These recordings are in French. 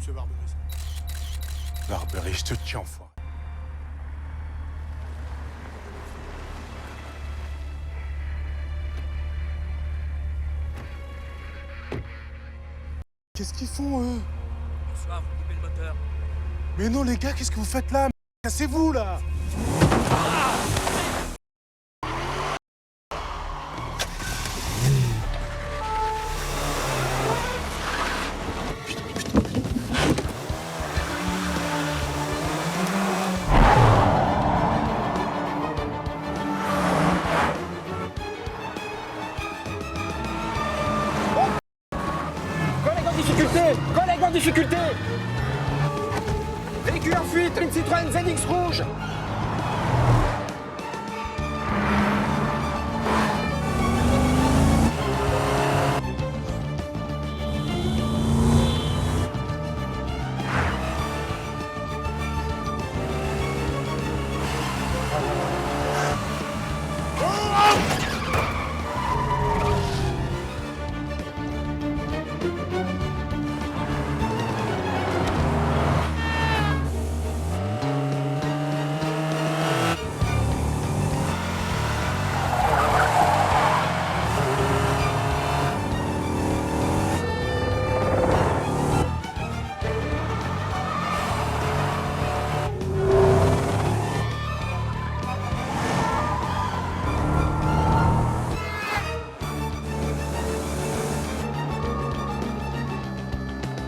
monsieur Barberis. Barberis, je te tiens, enfoiré. Qu'est-ce qu'ils font, eux? Bonsoir, vous coupez le moteur. Mais non, les gars, qu'est-ce que vous faites là? Cassez-vous, là! Collègue en difficulté! Collègue en difficulté! Véhicule en fuite! Une Citroën ZX rouge!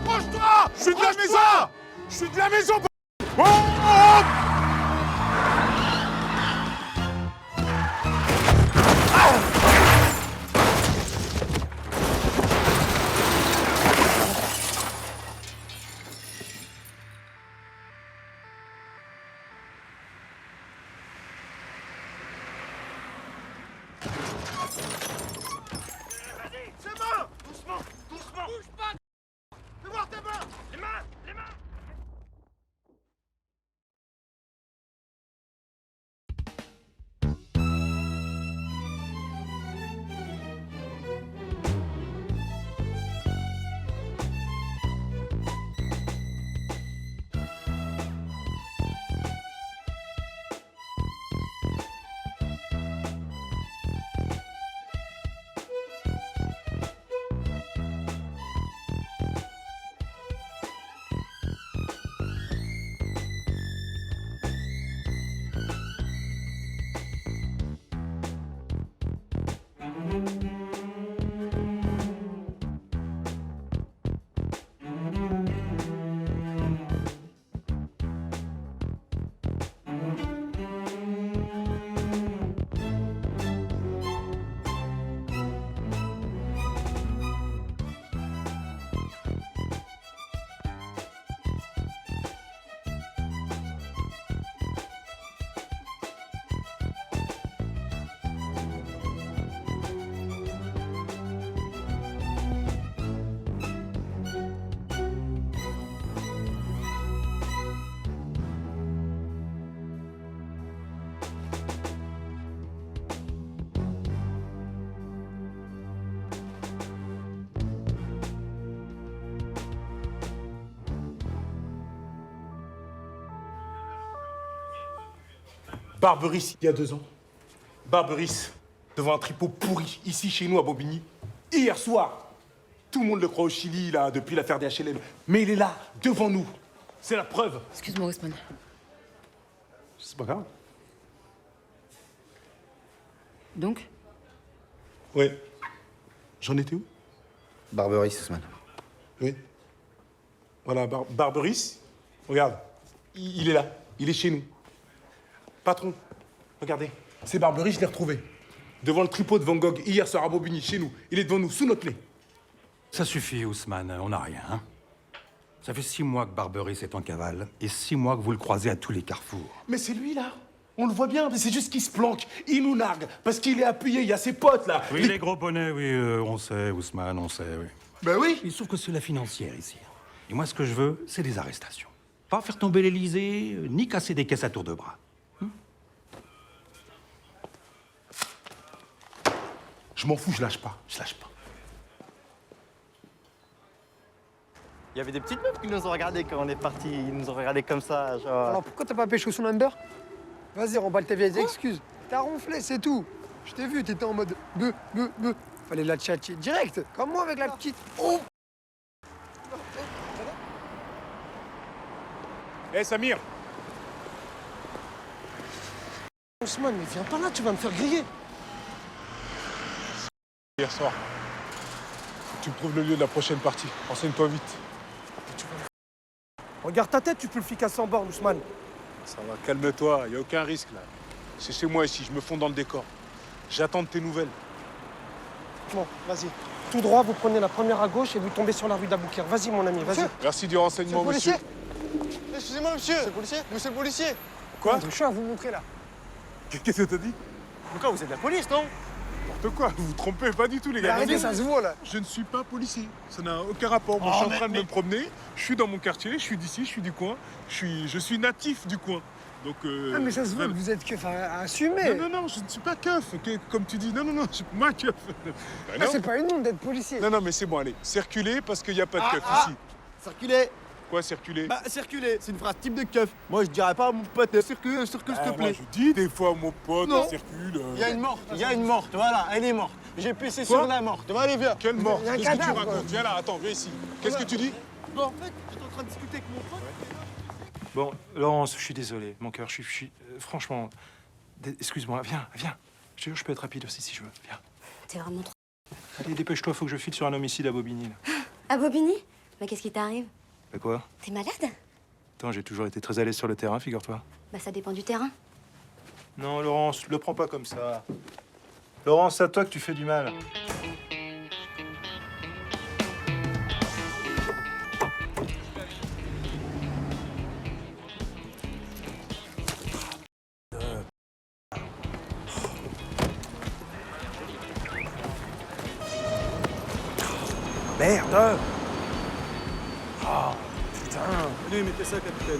Range-toi! Je suis de la maison! Je suis de la maison! Oh, oh. C'est bon! Doucement! Doucement! Bouge pas! Fais voir tes mains! Les mains! Les mains! Barberis, il y a 2 ans. Barberis, devant un tripot pourri, ici chez nous à Bobigny. Hier soir, tout le monde le croit au Chili, là, depuis l'affaire des HLM. Mais il est là, devant nous. C'est la preuve. Excuse-moi, Ousmane. C'est pas grave. Donc? Ouais. J'en étais où? Barberis, Ousmane. Oui. Voilà, Barberis, regarde, il est là, il est chez nous. Patron, regardez, c'est Barberis, je l'ai retrouvé. Devant le tripot de Van Gogh, hier soir à Bobigny, chez nous. Il est devant nous, sous notre nez. Ça suffit, Ousmane, on n'a rien. Hein. Ça fait 6 mois que Barberis est en cavale et 6 mois que vous le croisez à tous les carrefours. Mais c'est lui, là. On le voit bien, mais c'est juste qu'il se planque. Il nous nargue, parce qu'il est appuyé, il y a ses potes, là. Oui, les gros bonnets, oui, on sait, Ousmane, on sait, oui. Ben oui. Il se trouve que c'est la financière, ici. Et moi, ce que je veux, c'est des arrestations. Pas faire tomber l'Élysée, ni casser des caisses à tour de bras. Je m'en fous, je lâche pas, je lâche pas. y avait des petites meufs qui nous ont regardé quand on est parti. Ils nous ont regardé comme ça, genre. Alors pourquoi t'as pas pécho son number? Vas-y, remballe tes vieilles excuses. T'as ronflé, c'est tout. Je t'ai vu, t'étais en mode beuh. Fallait la tchatcher direct, comme moi avec la petite. Oh. Eh Samir, Ousmane, mais viens pas là, tu vas me faire griller. hier soir, tu me trouves le lieu de la prochaine partie. Renseigne-toi vite. Regarde ta tête, tu peux le flic à 100 bornes, Ousmane. Ça va, calme-toi, il n'y a aucun risque là. C'est chez moi ici, je me fonds dans le décor. J'attends de tes nouvelles. Bon, vas-y. Tout droit, vous prenez la première à gauche et vous tombez sur la rue d'Aboukir. Vas-y, mon ami, vas-y. Merci du renseignement, monsieur. Excusez-moi, monsieur. C'est le policier. Monsieur le policier. Quoi? Je suis à vous montrer là. Qu'est-ce que t'as dit? Pourquoi vous êtes de la police, non? N'importe quoi, vous vous trompez pas du tout, les gars. Arrêtez, ça se voit là. Je ne suis pas policier, ça n'a aucun rapport. Moi, je suis en train de me promener, je suis dans mon quartier, je suis d'ici, je suis du coin, je suis natif du coin. Donc, Ah, mais ça se voit que vous êtes keuf à assumer. Non, je ne suis pas keuf, comme tu dis. Non, je suis pas keuf. Ah, c'est pas une honte d'être policier. Non, mais c'est bon, allez. Circulez parce qu'il n'y a pas de keuf ici. Circuler. Quoi, circuler? Bah, circuler, c'est une phrase type de keuf. Moi, je dirais pas à mon pote, circule, s'il te Moi, plaît. je dis des fois, mon pote, Non. circule. Il y a une morte, voilà, elle est morte. J'ai pissé sur la morte. Allez, viens. Quelle mort? Il y a un Qu'est-ce que tu cadavre, racontes? quoi. Viens là, attends, viens ici. Qu'est-ce que tu dis? Bon, en fait, j'étais en train de discuter avec mon pote. Bon, Laurence, je suis désolé. Mon cœur, franchement... Excuse-moi, viens. Je te jure, je peux être rapide aussi si je veux. Viens. T'es vraiment trop... Allez, dépêche-toi, faut que je file sur un homicide à Bobigny. Là. À Bobigny? Mais qu'est-ce qui t'arrive? Bah quoi? T'es malade? Attends, j'ai toujours été très à l'aise sur le terrain, figure-toi. Bah ça dépend du terrain. Non, Laurence, le prends pas comme ça. Laurence, c'est à toi que tu fais du mal. Merde. Allez, mettez ça, capitaine.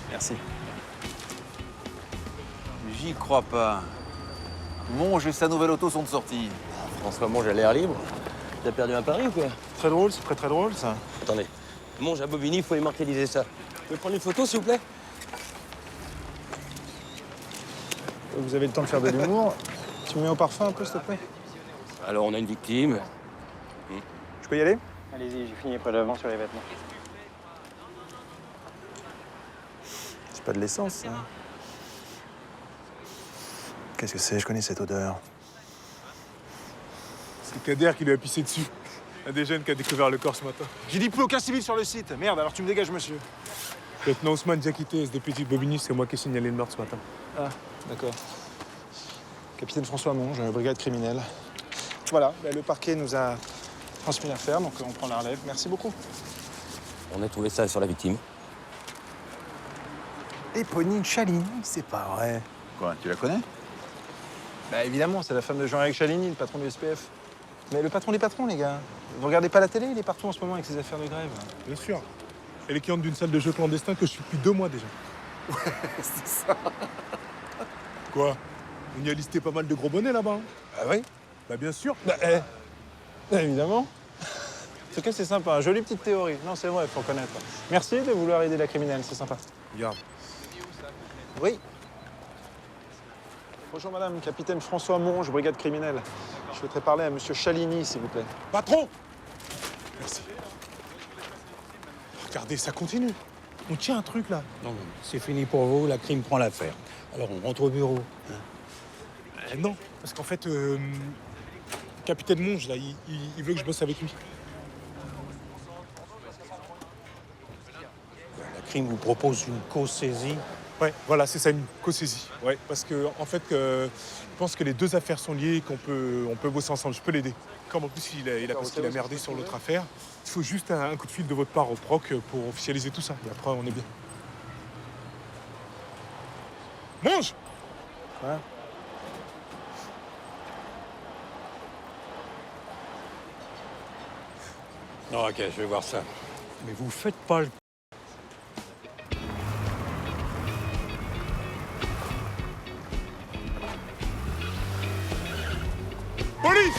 Merci. J'y crois pas. Monge et sa nouvelle auto sont de sortie. François Monge a l'air libre. T'as perdu un pari ou quoi? Très drôle, c'est très drôle, ça. Attendez. Monge à Bobigny, il faut immortaliser ça. Vous pouvez prendre une photo, s'il vous plaît? Vous avez le temps de faire de l'humour. Tu me mets au parfum un peu, s'il te plaît? Alors, on a une victime. Je peux y aller? Allez-y, j'ai fini les prélèvements sur les vêtements. C'est pas de l'essence, ça. Qu'est-ce que c'est? Je connais cette odeur. C'est Kader qui lui a pissé dessus. Un des jeunes qui a découvert le corps ce matin. J'ai dit plus aucun civil sur le site. Merde, alors tu me dégages, monsieur. Lieutenant Ousmane Diakité, SDP de Bobigny, c'est moi qui ai signalé le meurtre ce matin. Ah, d'accord. Capitaine François Monge, brigade criminelle. Voilà, bah, le parquet nous a transmis l'affaire, donc on prend la relève. Merci beaucoup. On a trouvé ça sur la victime. Éponine Chaligny, c'est pas vrai. Quoi, tu la connais? Bah évidemment, c'est la femme de Jean-Éric Chaligny, le patron du SPF. Mais le patron des patrons, les gars. Vous regardez pas la télé? Il est partout en ce moment avec ses affaires de grève. Bien sûr. Elle est cliente d'une salle de jeu clandestin que je suis depuis 2 mois déjà. C'est ça. Quoi? On y a listé pas mal de gros bonnets là-bas. Hein. Ah oui? Bah bien sûr. Bah, évidemment. En tout cas, c'est sympa. Jolie petite théorie. Non, c'est vrai, il faut reconnaître. Merci de vouloir aider la criminelle, c'est sympa. Regarde. Oui. Bonjour madame, capitaine François Monge, brigade criminelle. Je souhaiterais parler à monsieur Chaligny, s'il vous plaît. Patron! Merci. Regardez, ça continue. On tient un truc là. Non, c'est fini pour vous, la crime prend l'affaire. Alors on rentre au bureau. Non, parce qu'en fait, capitaine Monge, là, il veut que je bosse avec lui. La crime vous propose une cause saisie. Ouais, voilà, c'est ça, une co-saisie. Ouais, parce que en fait, je pense que les 2 affaires sont liées et on peut bosser ensemble. Je peux l'aider. Comme en plus parce qu'il a merdé sur l'autre affaire, il faut juste un coup de fil de votre part au proc pour officialiser tout ça. Et après, on est bien. Monge! Ouais. Non, ok, je vais voir ça. Mais vous faites pas le... Police!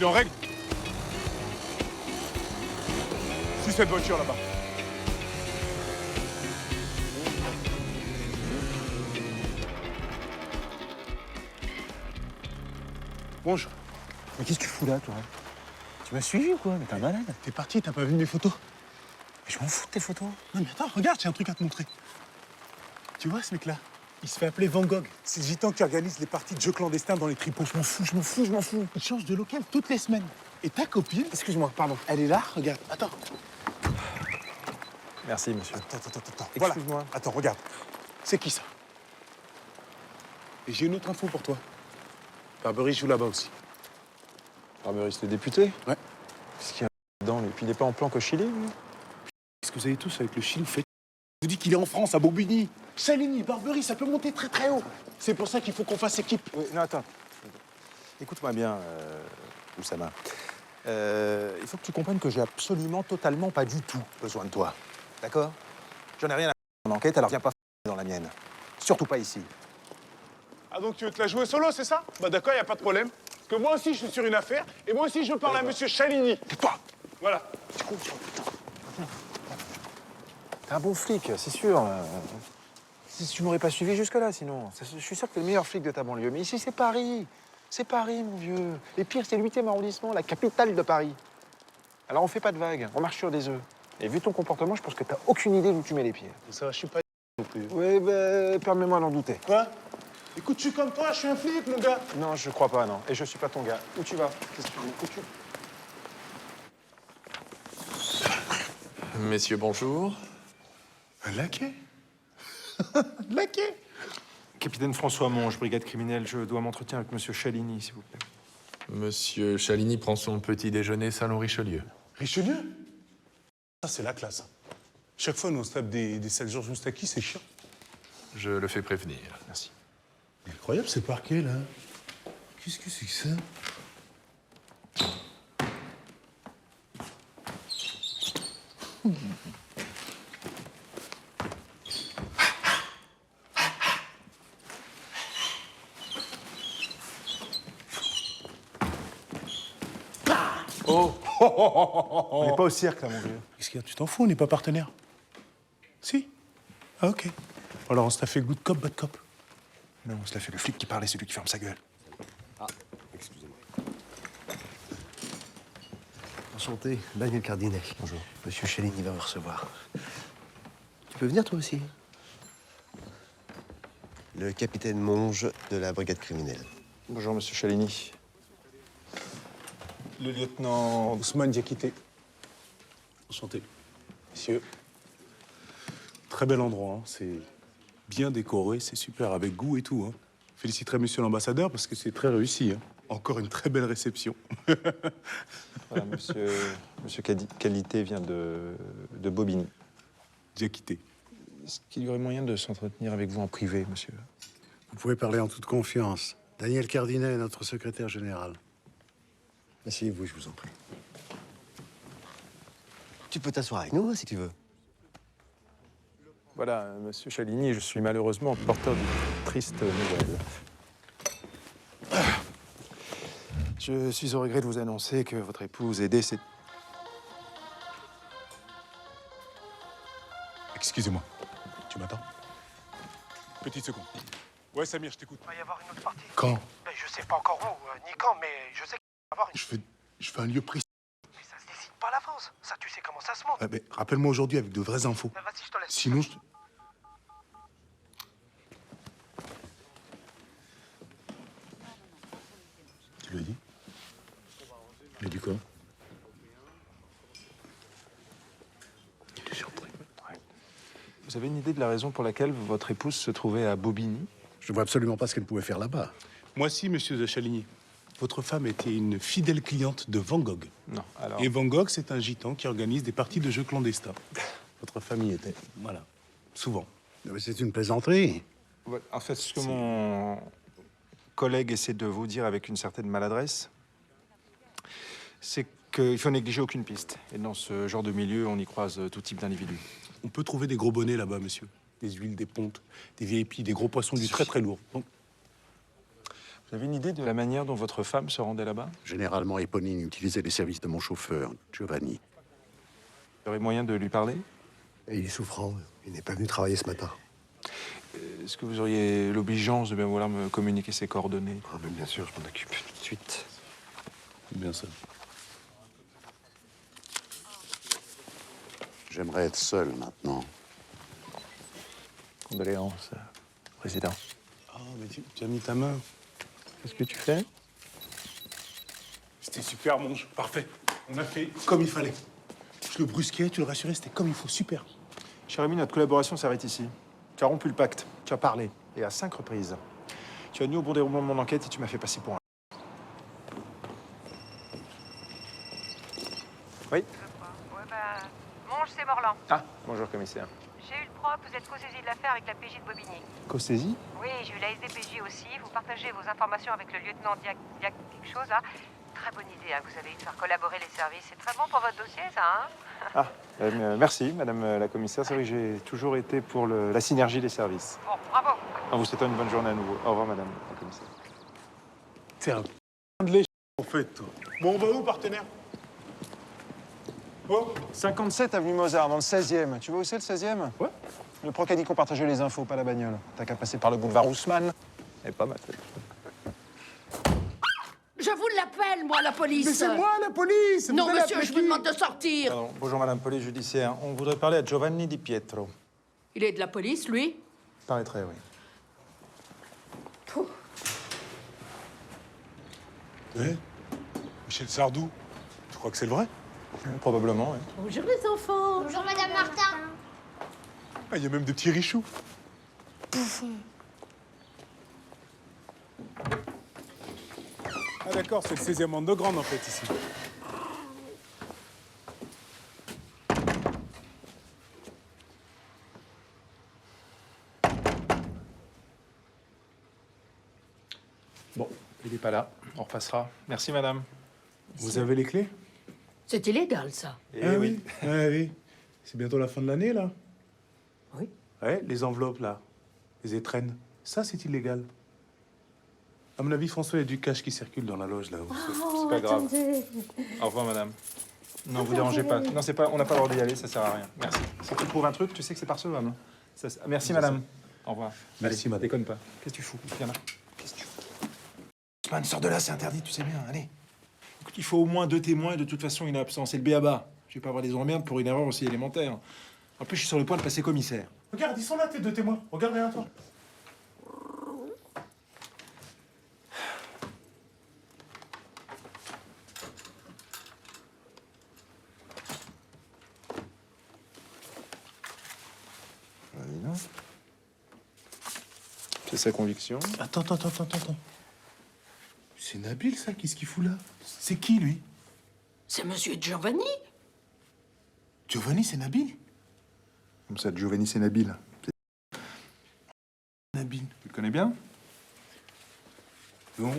Tu es en règle? Suis cette voiture là-bas. Bonjour. Mais qu'est-ce que tu fous là, toi? Tu m'as suivi ou quoi? Mais t'es un malade. T'es parti, t'as pas vu mes photos? Mais je m'en fous de tes photos. Non mais attends, regarde, j'ai un truc à te montrer. Tu vois ce mec-là? Il se fait appeler Van Gogh. C'est le gitan qui organise les parties de jeux clandestins dans les tripots. Je m'en fous, je m'en fous, je m'en fous. Il change de local toutes les semaines. Et ta copine, Excuse-moi, pardon. elle est là, regarde. Attends. Merci, monsieur. Attends. Voilà. Excuse-moi. Attends, regarde. C'est qui ça? Et j'ai une autre info pour toi. Barbery joue là-bas aussi. Barbery, c'était député? Ouais. Qu'est-ce qu'il y a dedans, lui? Et puis il est pas en plan qu'au Chili, lui? Qu'est-ce que vous avez tous avec le Chili fait? Je vous dis qu'il est en France, à Bobigny. Chaligny, Barbery, ça peut monter très très haut. C'est pour ça qu'il faut qu'on fasse équipe. Oui, non, attends. Écoute-moi bien, Oussama. Il faut que tu comprennes que j'ai absolument, totalement, pas du tout besoin de toi. D'accord? J'en ai rien à faire en enquête, alors viens pas dans la mienne. Surtout pas ici. Ah donc tu veux te la jouer solo, c'est ça? Bah d'accord, y a pas de problème. Parce que moi aussi je suis sur une affaire, et moi aussi je parle à monsieur Chaligny. Tais-toi! Voilà. T'es un bon flic, c'est sûr. Si tu m'aurais pas suivi jusque-là, sinon. Je suis sûr que t'es le meilleur flic de ta banlieue. Mais ici, c'est Paris. C'est Paris, mon vieux. Et pire, c'est le 8e arrondissement, la capitale de Paris. Alors on fait pas de vagues, on marche sur des œufs. Et vu ton comportement, je pense que t'as aucune idée d'où tu mets les pieds. Ça va, je suis pas non plus. Oui, ben, permets-moi d'en douter. Quoi? Écoute, je suis comme toi, je suis un flic, mon gars. Non, je crois pas, non. Et je suis pas ton gars. Où tu vas? Qu'est-ce que tu veux? Où tu... Messieurs, bonjour. Un laquais? Laquais? Capitaine François Monge, brigade criminelle, je dois m'entretenir avec monsieur Chaligny, s'il vous plaît. Monsieur Chaligny prend son petit déjeuner salon Richelieu. Richelieu? Ça, c'est la classe. Chaque fois, nous, on se tape des sales jours juste à qui, c'est chiant. Je le fais prévenir. Merci. Incroyable, ce parquet, là. Qu'est-ce que c'est que ça? Oh! On n'est pas au cirque, là, mon vieux. Qu'est-ce qu'il y a? Tu t'en fous, on n'est pas partenaires. Si? Ah, ok. Alors, on se t'a fait good cop, bad cop. Non, on se l'a fait le flic qui parle et celui qui ferme sa gueule. Enchanté, Daniel Cardinet. Bonjour. Monsieur Chaligny va vous recevoir. Tu peux venir, toi aussi? Le capitaine Monge de la brigade criminelle. Bonjour, monsieur Chaligny. Le lieutenant Ousmane Diakité. Enchanté. Messieurs. Très bel endroit, hein. C'est bien décoré, c'est super, avec goût et tout. Hein. Je féliciterai monsieur l'ambassadeur parce que c'est très réussi. Hein. Encore une très belle réception. Voilà, monsieur Qualité vient de Bobigny. Diakité. Est-ce qu'il y aurait moyen de s'entretenir avec vous en privé, monsieur? Vous pouvez parler en toute confiance. Daniel Cardinet est notre secrétaire général. Asseyez-vous, je vous en prie. Tu peux t'asseoir avec nous, si tu veux. Voilà, monsieur Chaligny, je suis malheureusement porteur d'une triste nouvelle. Je suis au regret de vous annoncer que votre épouse est décédée. Excusez-moi. Tu m'attends? Petite seconde. Ouais, Samir, je t'écoute. Il va y avoir une autre partie. Quand? Ben, je sais pas encore où, ni quand, mais je sais qu'il va y avoir une... Je fais un lieu précis. Mais ça se décide pas à l'avance. Ça, tu sais comment ça se monte. Ouais, mais rappelle-moi aujourd'hui avec de vraies infos. Ben, vas-y, je te laisse. Sinon, Tu l'as dit? Il a dit quoi? Il est surpris. Ouais. Vous avez une idée de la raison pour laquelle votre épouse se trouvait à Bobigny? Je vois absolument pas ce qu'elle pouvait faire là-bas. Moi si, monsieur de Chaligny. Votre femme était une fidèle cliente de Van Gogh. Non, alors... Et Van Gogh, c'est un gitan qui organise des parties de jeux clandestins. Votre famille était. Voilà. Souvent. Mais c'est une plaisanterie. Ouais, en fait, ce que mon collègue essaie de vous dire avec une certaine maladresse, c'est qu'il faut négliger aucune piste. Et dans ce genre de milieu, on y croise tout type d'individus. On peut trouver des gros bonnets là-bas, monsieur. Des huiles, des pontes, des VIP, des gros poissons du très très lourd. Donc, Vous avez une idée de la manière dont votre femme se rendait là-bas? Généralement, Éponine utilisait les services de mon chauffeur, Giovanni. Il y aurait moyen de lui parler? Et il est souffrant. Il n'est pas venu travailler ce matin. Est-ce que vous auriez l'obligeance de bien vouloir me communiquer ses coordonnées? Ah, mais bien sûr, je m'en occupe tout de suite. Bien ça. J'aimerais être seul maintenant. Condoléances, président. Ah, mais tu as mis ta main. Qu'est-ce que tu fais? C'était super, Monge. Parfait. On a fait comme il fallait. Je le brusquais, tu le rassurais, c'était comme il faut. Super. Cher ami, notre collaboration s'arrête ici. Tu as rompu le pacte, tu as parlé, et à 5 reprises. Tu as nuit au bon déroulement de mon enquête et tu m'as fait passer pour un... Oui? Monge, c'est Morlan. Ah, bonjour, commissaire. J'ai eu le propre, vous êtes co-saisi de l'affaire avec la PJ de Bobigny. Co-saisie? Oui, j'ai eu la SDPJ aussi. Vous partagez vos informations avec le lieutenant Diac quelque chose, là. Très bonne idée, hein, que vous avez eu de faire collaborer les services. C'est très bon pour votre dossier, ça, hein? Merci, madame la commissaire. C'est vrai que j'ai toujours été pour la synergie des services. Bon, bravo. En vous souhaitant une bonne journée à nouveau. Au revoir, madame la commissaire. T'es un de lait, en fait, toi. Bon, on va où, partenaire? Oh, 57 avenue Mozart, dans le 16e. Tu vois où c'est, le 16e? Ouais. Le proc a dit qu'on partageait les infos, pas la bagnole. T'as qu'à passer par le boulevard Haussmann. Et pas mal. Je vous l'appelle, moi, la police. mais c'est moi, la police! Non, Vous allez monsieur, appeler je vous qui? demande de sortir. Pardon. Bonjour, madame, police judiciaire. On voudrait parler à Giovanni Di Pietro. Il est de la police, lui? Paraîtrait, oui. Ouais. Michel Sardou. Tu crois que c'est le vrai? Probablement, oui. Bonjour, les enfants. Bonjour, Madame Martin. Ah, il y a même des petits richoux. Ah d'accord, c'est le 16e underground en fait ici. Bon, il n'est pas là. On repassera. Merci, madame. Vous avez les clés? C'est illégal, ça. Ah oui. Ah oui. C'est bientôt la fin de l'année là. Oui. Ouais, les enveloppes là, les étrennes, ça c'est illégal. À mon avis, François, il y a du cash qui circule dans la loge là. C'est pas grave. Au revoir, madame. Non, vous dérangez pas. Non, c'est pas. On n'a pas le droit d'y aller, ça sert à rien. Merci. Si tu trouves un truc, tu sais que c'est par ce homme. Merci, madame. Au revoir. Merci, madame. Déconne pas. Qu'est-ce que tu fous? Viens là. Qu'est-ce que tu fous? Ousmane, sors de là, c'est interdit, tu sais bien. Allez. Écoute, il faut au moins 2 témoins et de toute façon, il est absent. C'est le b.a.-ba. Je vais pas avoir des emmerdes pour une erreur aussi élémentaire. En plus, je suis sur le point de passer commissaire. Regarde, ils sont là, tes 2 témoins. Regarde derrière toi. C'est sa conviction. Attends. C'est Nabil ça, qu'est-ce qu'il fout là? C'est qui lui? C'est monsieur Giovanni. Giovanni, c'est Nabil? Comme ça, Giovanni, c'est Nabil. Nabil. Tu le connais bien? Non,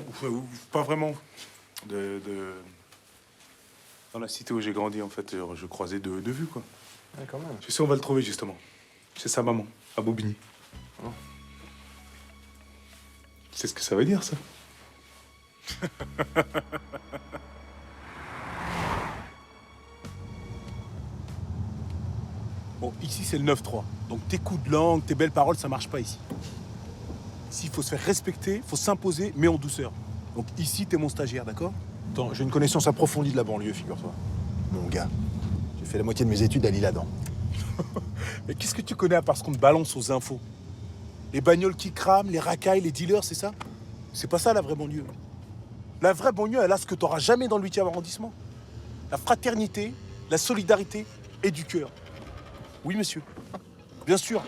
pas vraiment. Dans la cité où j'ai grandi, en fait, je croisais de vue, quoi. Ouais, quand même. Je sais, on va le trouver, justement. C'est sa maman, à Bobigny. Oh. C'est ce que ça veut dire, ça. Bon, ici, c'est le 9-3. Donc, tes coups de langue, tes belles paroles, ça marche pas ici. Ici, il faut se faire respecter, il faut s'imposer, mais en douceur. Donc, ici, t'es mon stagiaire, d'accord? Attends, j'ai une connaissance approfondie de la banlieue, figure-toi. Mon gars, j'ai fait la moitié de mes études à l'Isle-Adam. Mais qu'est-ce que tu connais à part ce qu'on te balance aux infos? Les bagnoles qui crament, les racailles, les dealers, c'est ça? C'est pas ça, la vraie banlieue. La vraie banlieue, elle a ce que t'auras jamais dans le 8e arrondissement. La fraternité, la solidarité et du cœur. Oui, monsieur. Bien sûr.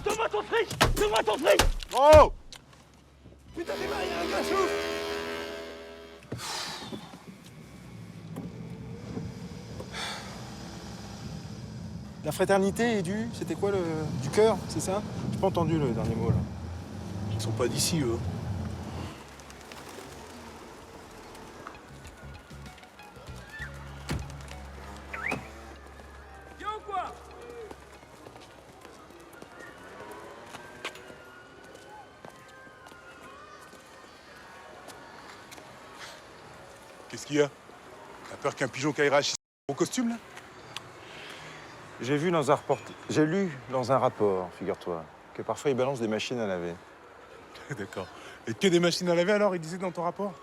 Donne-moi ton fric! Donne-moi ton fric! Oh! Putain, démarre, il y a un gars souffle! La fraternité et c'était quoi du cœur, c'est ça? J'ai pas entendu le dernier mot, là. Ils sont pas d'ici, eux. Qu'est-ce qu'il y a? T'as peur qu'un pigeon caillerache au costume, là? J'ai lu dans un rapport, figure-toi, que parfois ils balancent des machines à laver. D'accord. Et que des machines à laver, alors, il disait dans ton rapport?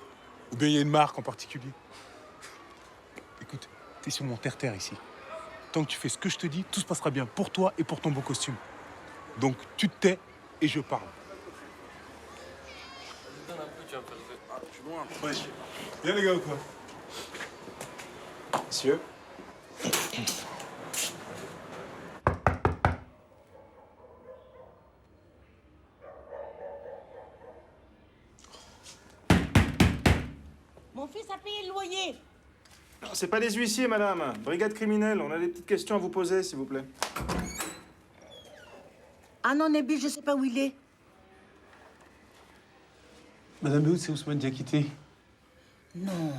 Ou bien il y a une marque en particulier? Écoute, t'es sur mon terre-terre ici. Tant que tu fais ce que je te dis, tout se passera bien pour toi et pour ton beau costume. Donc, tu te tais et je parle. Ouais. Bien les gars ou quoi? Monsieur? Mon fils a payé le loyer. C'est pas des huissiers, madame. Brigade criminelle. On a des petites questions à vous poser, s'il vous plaît. Ah non, Nabil, je sais pas où il est. Madame Béhoud, c'est Ousmane Diakité. Non.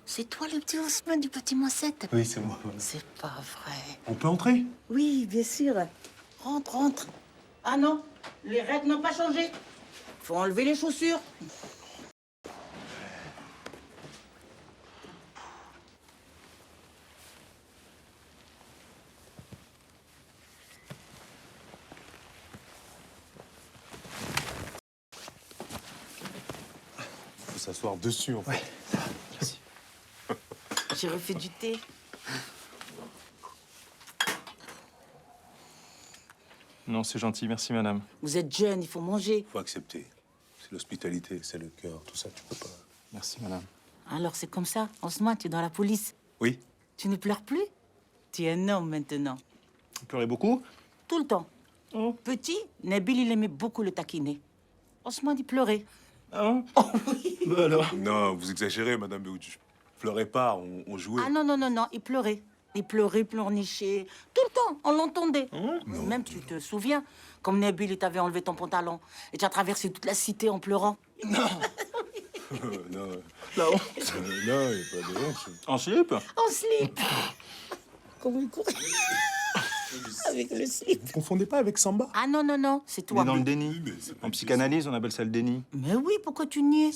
C'est toi le petit Ousmane du petit Mossette? Oui, c'est moi. C'est pas vrai. On peut entrer? Oui, bien sûr. Rentre, rentre. Ah non, les règles n'ont pas changé. Faut enlever les chaussures. Faut s'asseoir dessus, en fait. Ouais, ça va, merci. J'ai refait du thé. Non, c'est gentil. Merci, madame. Vous êtes jeune, il faut manger. Faut accepter. C'est l'hospitalité, c'est le cœur, tout ça, tu peux pas. Merci, madame. Alors c'est comme ça. En ce moment, tu es dans la police. Oui. Tu ne pleures plus? Tu es un homme maintenant. Vous pleurez beaucoup? Tout le temps. Petit, Nabil, il aimait beaucoup le taquiner. Osman, il pleurait. Ah bon? Oh oui. Bah alors? Non, vous exagérez, Madame Béhoud. Je pleurais pas, on jouait. Ah non, non, non, non, il pleurait. Il pleurait, pleurnichait. Tout le temps, on l'entendait. Même, tu te souviens, comme Nabil, il t'avait enlevé ton pantalon. Et tu as traversé toute la cité en pleurant. Non. Non, non, il n'y a pas de honte. en slip? En slip. Comment il courait avec le slip. Vous confondez pas avec Samba? Ah non, non, non, c'est On toi. est dans le déni. mais c'est pas En psychanalyse, on appelle ça le déni. Mais oui, pourquoi tu niais?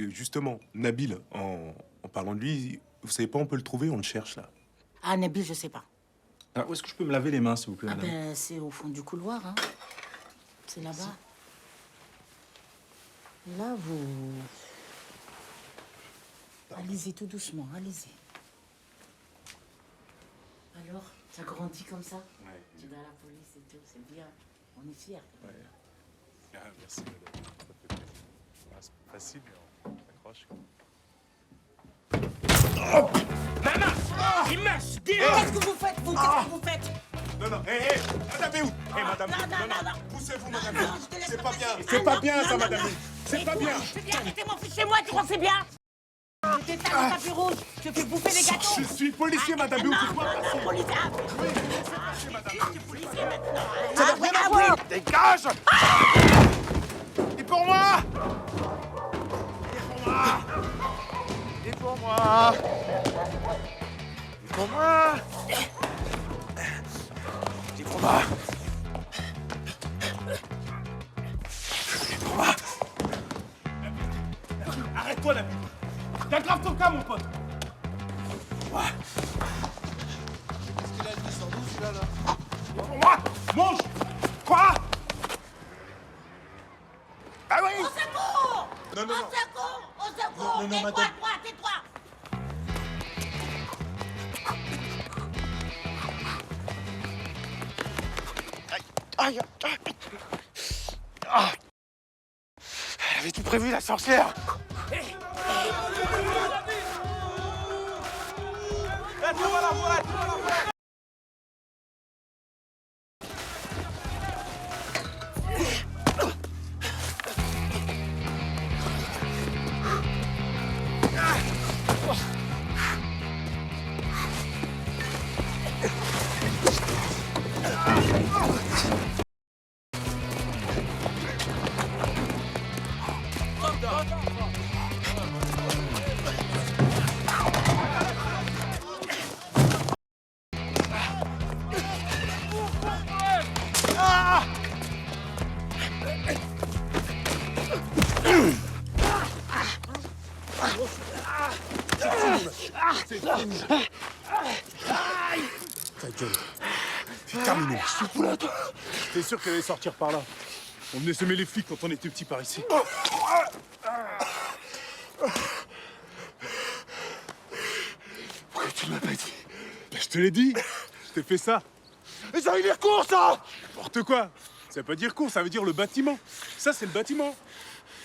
Justement, Nabil, en parlant de lui, vous savez pas, on peut le trouver, on le cherche, là. Ah, Nabil, je sais pas. Alors, où est-ce que je peux me laver les mains, s'il vous plaît, Ah madame? ben, c'est au fond du couloir, hein. C'est là-bas. Là, vous... Allez-y, tout doucement, allez-y. Alors, ça grandit comme ça? Ouais. Tu es dans la police et tout, c'est bien. On est fiers. Ouais. Ah, merci, madame. Ça fait plaisir. Ah, c'est pas facile, mais on accroche. Qu'est-ce que vous faites, vous? Qu'est-ce que vous faites? Non, non, hé, Madame Béhoud. Hé, Madame Béhoud, non. Poussez-vous, Madame Béhoud. je te laisse C'est pas passer. bien. Ah, C'est pas non, bien, non, ça, non, Madame non. Béhoud. C'est pas bien. Je dis, arrêtez mon fils chez moi, tu rentres, c'est bien. Je t'éteins le tapis rouge, je fais bouffer les gâteaux. Je suis policier, Madame Béhoud. Non, Faites-moi passer. policier. Oui, laissez passer, Madame Je Béhoud. suis policier maintenant. Ça n'a rien à voir! Dégage! Et pour moi! Et pour moi! Et pour moi! Et pour moi! Et pour moi! Arrête-toi, Nabil. T'aggraves ton cas, mon pote. Pour moi. Mange. Quoi? Ah oui. Au secours! Non, non, non. Au secours! Au secours! Non, non, Tais-toi, madame. toi, tais-toi! Aïe! Ah! Elle avait tout prévu, la sorcière! Ta gueule. C'est terminé. Je suis fou là, toi. T'es sûr qu'elle allait sortir par là? On venait semer les flics quand on était petits par ici. Pourquoi tu ne m'as pas dit? Ben, je te l'ai dit. Je t'ai fait ça. Mais ça veut dire cours, ça! N'importe quoi. Ça veut pas dire cours, ça veut dire le bâtiment. Ça, c'est le bâtiment.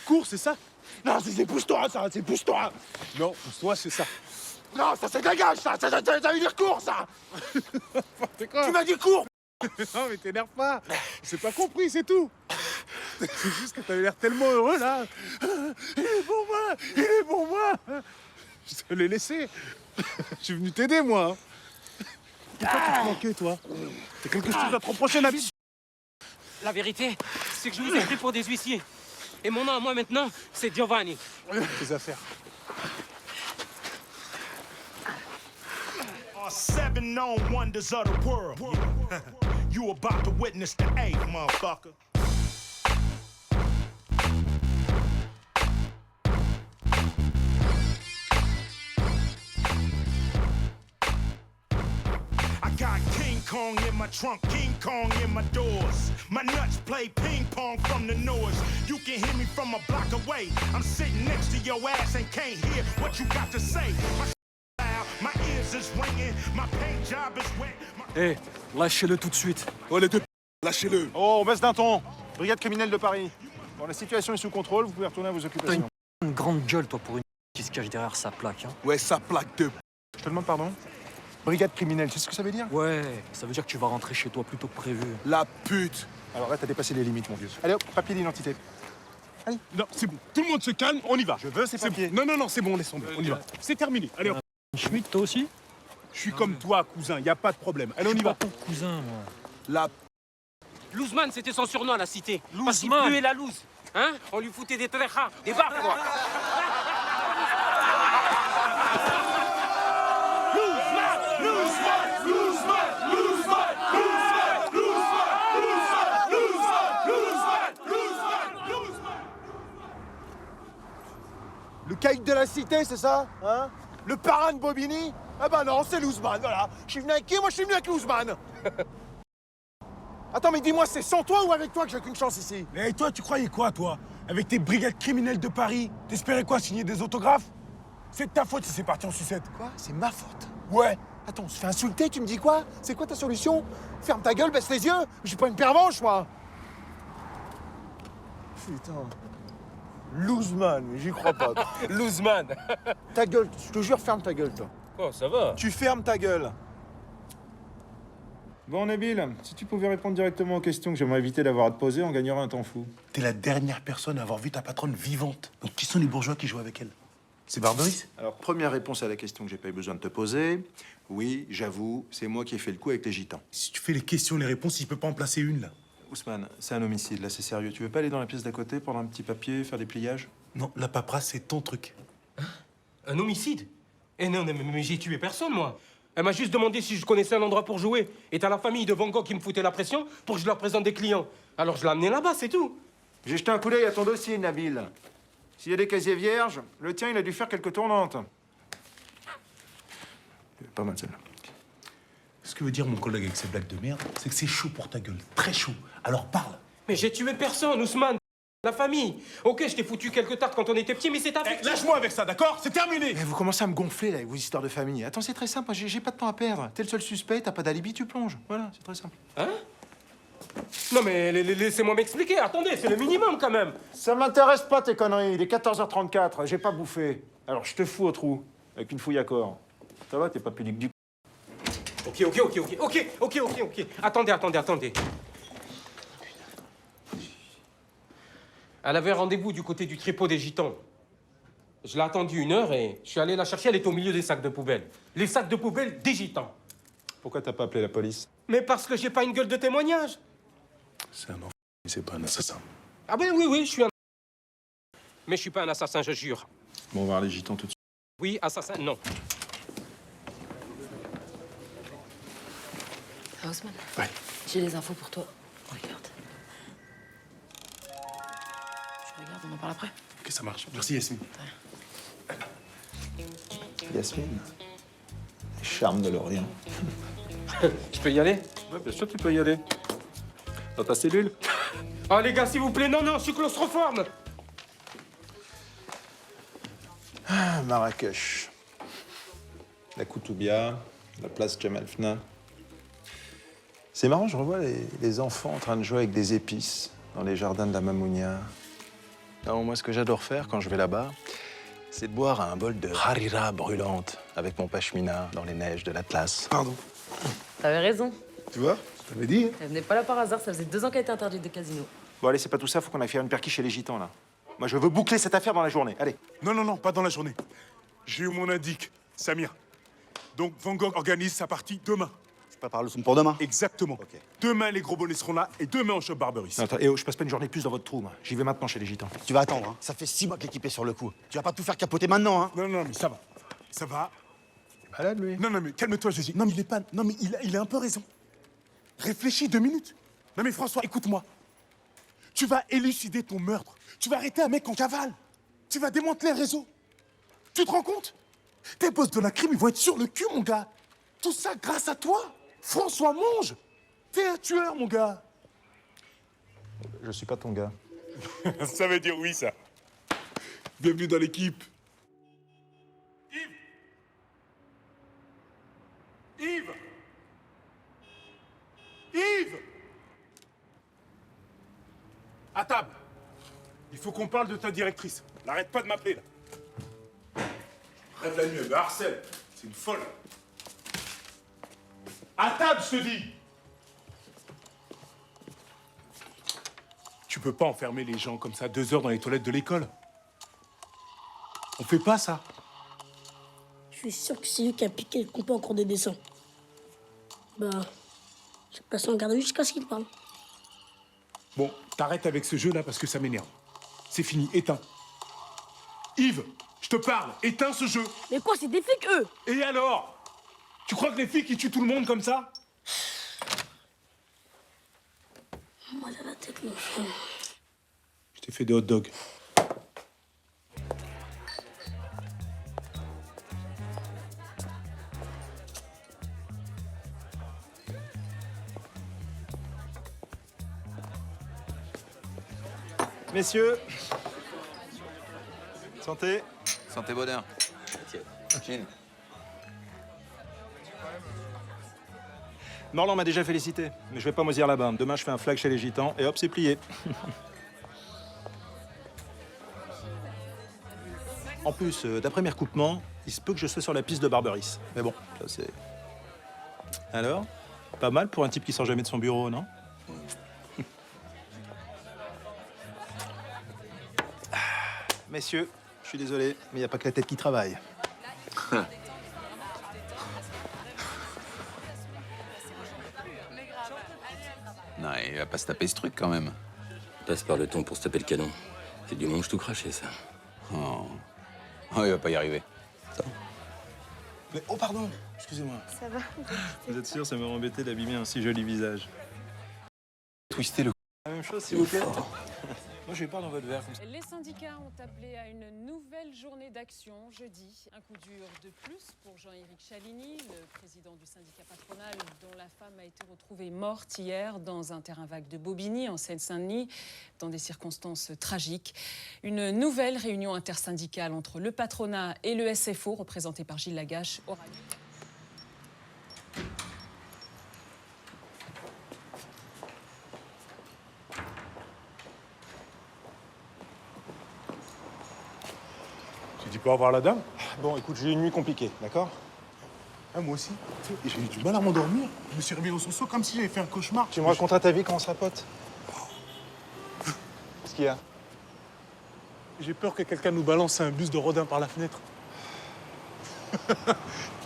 Cours, c'est ça. Non, c'est pousse-toi, ça, c'est pousse-toi! Non, pousse-toi, c'est ça. Non, ça c'est dégage, ça veut dire cours, ça! N'importe quoi. Tu m'as dit cours! Non, mais t'énerve pas. C'est pas compris, c'est tout. C'est juste que t'avais l'air tellement heureux, là. Il est pour moi. Il est pour moi. Je te l'ai laissé. Je suis venu t'aider, moi. Pourquoi tu te manquais, toi? T'as quelque chose à te reprocher, Nabil? La vérité, c'est que je vous ai pris pour des huissiers. Et mon nom à moi maintenant, c'est Giovanni. Tes affaires. 7 known wonders of the world. You about to witness the 8th, motherfucker. I got King Kong in my trunk, King Kong in my doors. My nuts play ping pong from the noise. You can hear me from a block away. I'm sitting next to your ass and can't hear what you got to say. My ears is ringing, my paint job is wet. Hé, lâchez-le tout de suite. Oh, les deux lâchez-le. Oh, on baisse d'un ton. Brigade criminelle de Paris. Bon, la situation est sous contrôle, vous pouvez retourner à vos occupations. T'as une grande gueule, toi, pour une qui se cache derrière sa plaque, hein. Ouais, sa plaque de... Je te demande pardon? Brigade criminelle, tu sais ce que ça veut dire? Ouais, ça veut dire que tu vas rentrer chez toi plus tôt que prévu. La pute. Alors là, t'as dépassé les limites, mon vieux. Allez hop, papier d'identité. Allez. Non, c'est bon. Tout le monde se calme, on y va. Je veux ces papiers. Bon. Non, c'est bon, laisse tomber. On y va. C'est terminé. Allez, hop. Schmitt, toi aussi? Je suis comme toi, cousin, y a pas de problème. Allez, on y va. Ton cousin, moi. La... Louzman, c'était son surnom à la cité. Parce qu'il Louzman. puait la loose. Hein? On lui foutait des trejas, des barres, quoi. Le caïd de la cité, c'est ça? Hein? Le parrain de Bobigny? Ah bah non, c'est Louzman, voilà. Je suis venu avec qui? Moi, je suis venu avec Louzman. Attends, mais dis-moi, c'est sans toi ou avec toi que j'ai qu'une chance ici? Mais toi, tu croyais quoi, toi? Avec tes brigades criminelles de Paris, t'espérais quoi, signer des autographes? C'est de ta faute si c'est parti en sucette. Quoi? C'est ma faute? Ouais. Attends, on se fait insulter, tu me dis quoi? C'est quoi ta solution? Ferme ta gueule, baisse les yeux. Je suis pas une pervenche, moi. Putain. Louzman, j'y crois pas. Louzman. Ta gueule, je te jure, ferme ta gueule, toi. Oh, ça va. Tu fermes ta gueule. Bon, Nabil, si tu pouvais répondre directement aux questions que j'aimerais éviter d'avoir à te poser, on gagnerait un temps fou. T'es la dernière personne à avoir vu ta patronne vivante. Donc qui sont les bourgeois qui jouent avec elle? C'est Barberis? Alors, première réponse à la question que j'ai pas eu besoin de te poser. Oui, j'avoue, c'est moi qui ai fait le coup avec les gitans. Si tu fais les questions, les réponses, il peut pas en placer une, là. Ousmane, c'est un homicide, là, c'est sérieux. Tu veux pas aller dans la pièce d'à côté, prendre un petit papier, faire des pliages? Non, la paperasse, c'est ton truc. Un homicide? Eh non, mais j'ai tué personne, moi. Elle m'a juste demandé si je connaissais un endroit pour jouer. Et t'as la famille de Van Gogh qui me foutait la pression pour que je leur présente des clients. Alors je l'ai amené là-bas, c'est tout. J'ai jeté un coup d'œil à ton dossier, Nabil. S'il y a des casiers vierges, le tien, il a dû faire quelques tournantes. Pas mal, celle-là. Ce que veut dire mon collègue avec ses blagues de merde, c'est que c'est chaud pour ta gueule. Très chaud. Alors parle. Mais j'ai tué personne, Ousmane. La famille. Ok, je t'ai foutu quelques tartes quand on était petits, mais c'est affectif. Lâche-moi avec ça, d'accord? C'est terminé. Eh, vous commencez à me gonfler, là, avec vos histoires de famille. Attends, c'est très simple, moi, j'ai pas de temps à perdre. T'es le seul suspect, t'as pas d'alibi, tu plonges. Voilà, c'est très simple. Hein? Non mais laissez-moi m'expliquer, attendez, c'est le minimum quand même. Ça m'intéresse pas, tes conneries. Il est 14h34, j'ai pas bouffé. Alors, je te fous au trou, avec une fouille à corps. Ça va, t'es pas pudique du... Ok. Attendez. Elle avait rendez-vous du côté du tripot des Gitans. Je l'ai attendue 1 heure et je suis allé la chercher, elle est au milieu des sacs de poubelle. Les sacs de poubelle des Gitans. Pourquoi t'as pas appelé la police? Mais parce que j'ai pas une gueule de témoignage. C'est un enfant, c'est pas un assassin. Ah ben oui, je suis un... Mais je suis pas un assassin, je jure. Bon, on va voir les gitans tout de suite. Oui, assassin, non. Ah, Ousmane. Ouais. J'ai les infos pour toi. Regarde. Je regarde, on en parle après. Ok, ça marche. Merci, Yasmine. Yasmine, charme de l'Orient. Je peux y aller? Ouais, bien sûr, tu peux y aller. Dans ta cellule. Oh les gars, s'il vous plaît, non, je suis claustrophobe. Marrakech. La Koutoubia, la place Jemal Fna. C'est marrant, je revois les enfants en train de jouer avec des épices dans les jardins de la Mamounia. Non, moi, ce que j'adore faire quand je vais là-bas, c'est de boire un bol de harira brûlante avec mon pashmina dans les neiges de l'Atlas. Pardon. T'avais raison. Tu vois, je t'avais dit. Elle venait pas là par hasard, ça faisait 2 ans qu'elle était interdite de casino. Bon, allez, c'est pas tout ça, faut qu'on aille faire une perquis chez les gitans, là. Moi, je veux boucler cette affaire dans la journée. Allez. Non, pas dans la journée. J'ai eu mon indique, Samir. Donc Van Gogh organise sa partie demain. Je prépare le son pour demain. Exactement. Ok. Demain, les gros bonnets seront là et demain, on chope Barberis. Non, attends, et oh, je passe pas une journée de plus dans votre trou, moi. J'y vais maintenant chez les gitans. Tu vas attendre, hein. Ça fait 6 mois que l'équipe est sur le coup. Tu vas pas tout faire capoter maintenant, hein. Non, mais ça va. Ça va. Malade, lui. Non, mais calme-toi, Jésus. Non, mais il est pas... Non, mais il a un peu raison. Réfléchis 2 minutes. Non, mais François, écoute-moi. Tu vas élucider ton meurtre. Tu vas arrêter un mec en cavale. Tu vas démanteler un réseau. Tu te rends compte? Tes boss de la crime, ils vont être sur le cul, mon gars. Tout ça grâce à toi. François Monge. T'es un tueur, mon gars. Je suis pas ton gars. Ça veut dire oui, ça. Bienvenue dans l'équipe. Yves! À table. Il faut qu'on parle de ta directrice. N'arrête pas de m'appeler, là. Rêve la nuit, elle me harcèle. C'est une folle. À table, je te dis. Tu peux pas enfermer les gens comme ça 2 heures dans les toilettes de l'école. On fait pas ça. Je suis sûr que c'est lui qui a piqué le compas en cours des dessins. Bah, j'ai passé en garde à vue jusqu'à ce qu'il parle. Bon, t'arrêtes avec ce jeu-là parce que ça m'énerve. C'est fini, éteins. Yves, je te parle, éteins ce jeu. Mais quoi, c'est des flics, eux? Et alors? Tu crois que les flics, ils tuent tout le monde comme ça? Moi, j'ai la tête, mon frère. Je t'ai fait des hot dogs. Messieurs, santé. Santé bonheur. Gilles. Morland m'a déjà félicité, mais je vais pas moisir là-bas. Demain, je fais un flag chez les gitans et hop, c'est plié. En plus, d'après mes recoupements, il se peut que je sois sur la piste de Barberis. Mais bon, ça c'est... Alors? Pas mal pour un type qui sort jamais de son bureau, non? Messieurs, je suis désolé, mais il n'y a pas que la tête qui travaille. Non, il va pas se taper ce truc quand même. Passe par le ton pour se taper le canon. C'est du mange tout craché, ça. Oh, il va pas y arriver. Mais, oh pardon, excusez-moi. Ça va? Vous êtes sûr, ça m'a embêté d'abîmer un si joli visage. Twister le... La même chose, s'il vous plaît. Moi, je vais pas dans votre verre comme ça. Les syndicats ont appelé à une nouvelle journée d'action jeudi. Un coup dur de plus pour Jean-Éric Chaligny, le président du syndicat patronal dont la femme a été retrouvée morte hier dans un terrain vague de Bobigny, en Seine-Saint-Denis, dans des circonstances tragiques. Une nouvelle réunion intersyndicale entre le patronat et le SFO, représenté par Gilles Lagache, aura lieu. Tu peux avoir la dame? Bon, écoute, j'ai eu une nuit compliquée, d'accord? Ah, moi aussi. Et j'ai eu du mal à m'endormir. Je me suis remis au sonso comme si j'avais fait un cauchemar. Tu me raconteras ta vie quand on sera potes. Qu'est-ce qu'il y a? J'ai peur que quelqu'un nous balance un bus de Rodin par la fenêtre.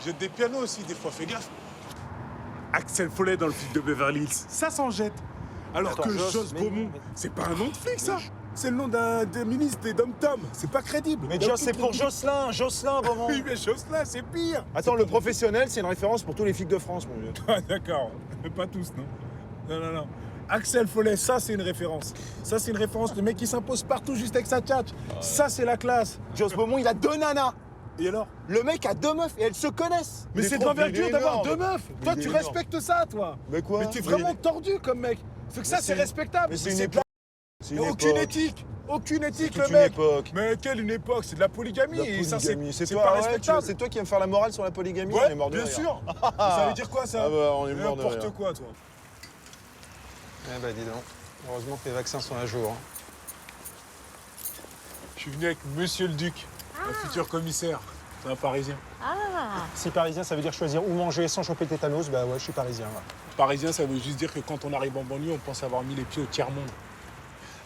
Jette des pianos aussi, des fois, fais gaffe. Axel Follet dans le film de Beverly Hills, ça s'en jette. Alors Attends, que Joss, Joss mais- Beaumont, c'est pas un nom de flic, ça. C'est le nom d'un ministre des Dom-Tom. C'est pas crédible. Mais Joss, c'est pour Jocelyn, Beaumont. Oui, mais Jocelyn, c'est pire. Attends, le professionnel, c'est une référence pour tous les flics de France, mon vieux. Ah, d'accord. Mais pas tous, non. Non. Axel Follet, ça, c'est une référence. Ça, c'est une référence. Le mec qui s'impose partout juste avec sa tchatch. Ça, c'est la classe. Joss Beaumont, il a 2 nanas. Et alors? Le mec a 2 meufs et elles se connaissent. Mais c'est de l'envergure d'avoir 2 meufs. Toi, tu respectes ça, toi. Mais quoi? Mais t'es vraiment tordu comme mec. C'est que ça, c'est respectable. Mais c'est une époque. Aucune éthique. Aucune éthique, toute le une mec. époque. Mais quelle une époque? C'est de la polygamie. Et ça, c'est C'est pas toi, respectable. c'est toi qui vas me faire la morale sur la polygamie. Ouais, on est mort de bien rire. sûr. Ça veut dire quoi, ça? Ah bah, on est mort de rire. N'importe quoi, toi. Eh bah, dis donc. Heureusement que les vaccins sont à jour. Hein. Je suis venu avec Monsieur le Duc, un futur commissaire. C'est un Parisien. Si parisien, ça veut dire choisir où manger sans choper le tétanos, bah ouais, je suis parisien. Ouais. Parisien, ça veut juste dire que quand on arrive en banlieue, on pense avoir mis les pieds au tiers-monde.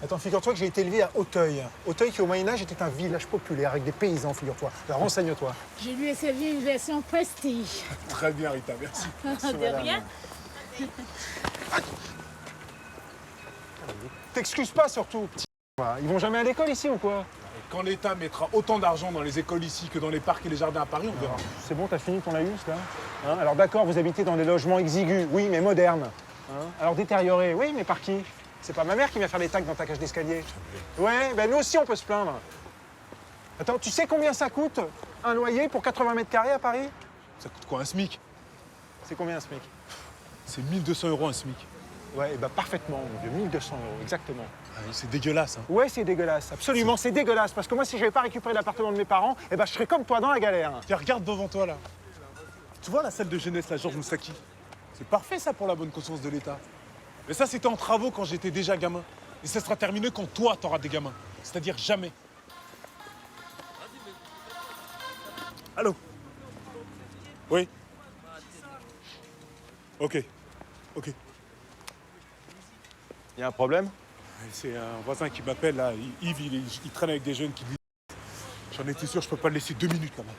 Attends, figure-toi que j'ai été élevé à Auteuil. Auteuil qui, au Moyen-Âge, était un village populaire avec des paysans, figure-toi. Alors, renseigne-toi. Je lui ai servi une version prestige. Très bien, Rita, merci. De rien. T'excuses pas, surtout, petit. Ils vont jamais à l'école ici ou quoi? Quand l'État mettra autant d'argent dans les écoles ici que dans les parcs et les jardins à Paris, on verra. C'est bon, t'as fini ton laïus, là hein? Alors d'accord, vous habitez dans des logements exigus, oui, mais modernes. Hein? Alors détériorés, oui, mais par qui? C'est pas ma mère qui vient faire les tacs dans ta cage d'escalier. Ouais, ben nous aussi, on peut se plaindre. Attends, tu sais combien ça coûte, un loyer pour 80 mètres carrés à Paris? Ça coûte quoi, un SMIC? C'est combien un SMIC? C'est 1 200 € un SMIC. Ouais, bah parfaitement, mon vieux, 1 200 €, exactement. Ah, c'est dégueulasse, hein. Ouais, c'est dégueulasse, absolument, c'est dégueulasse. Parce que moi, si je n'avais pas récupéré l'appartement de mes parents, eh ben, je serais comme toi, dans la galère. Tiens, regarde devant toi, là. Tu vois la salle de jeunesse, la Georges Moussaki? C'est parfait, ça, pour la bonne conscience de l'État. Mais ça, c'était en travaux quand j'étais déjà gamin. Et ça sera terminé quand toi, t'auras des gamins. C'est-à-dire jamais. Allô? Oui? Ok. Ok. Il y a un problème? C'est un voisin qui m'appelle, là. Yves, il traîne avec des jeunes qui disent... J'en étais sûr, je peux pas le laisser 2 minutes, là-bas.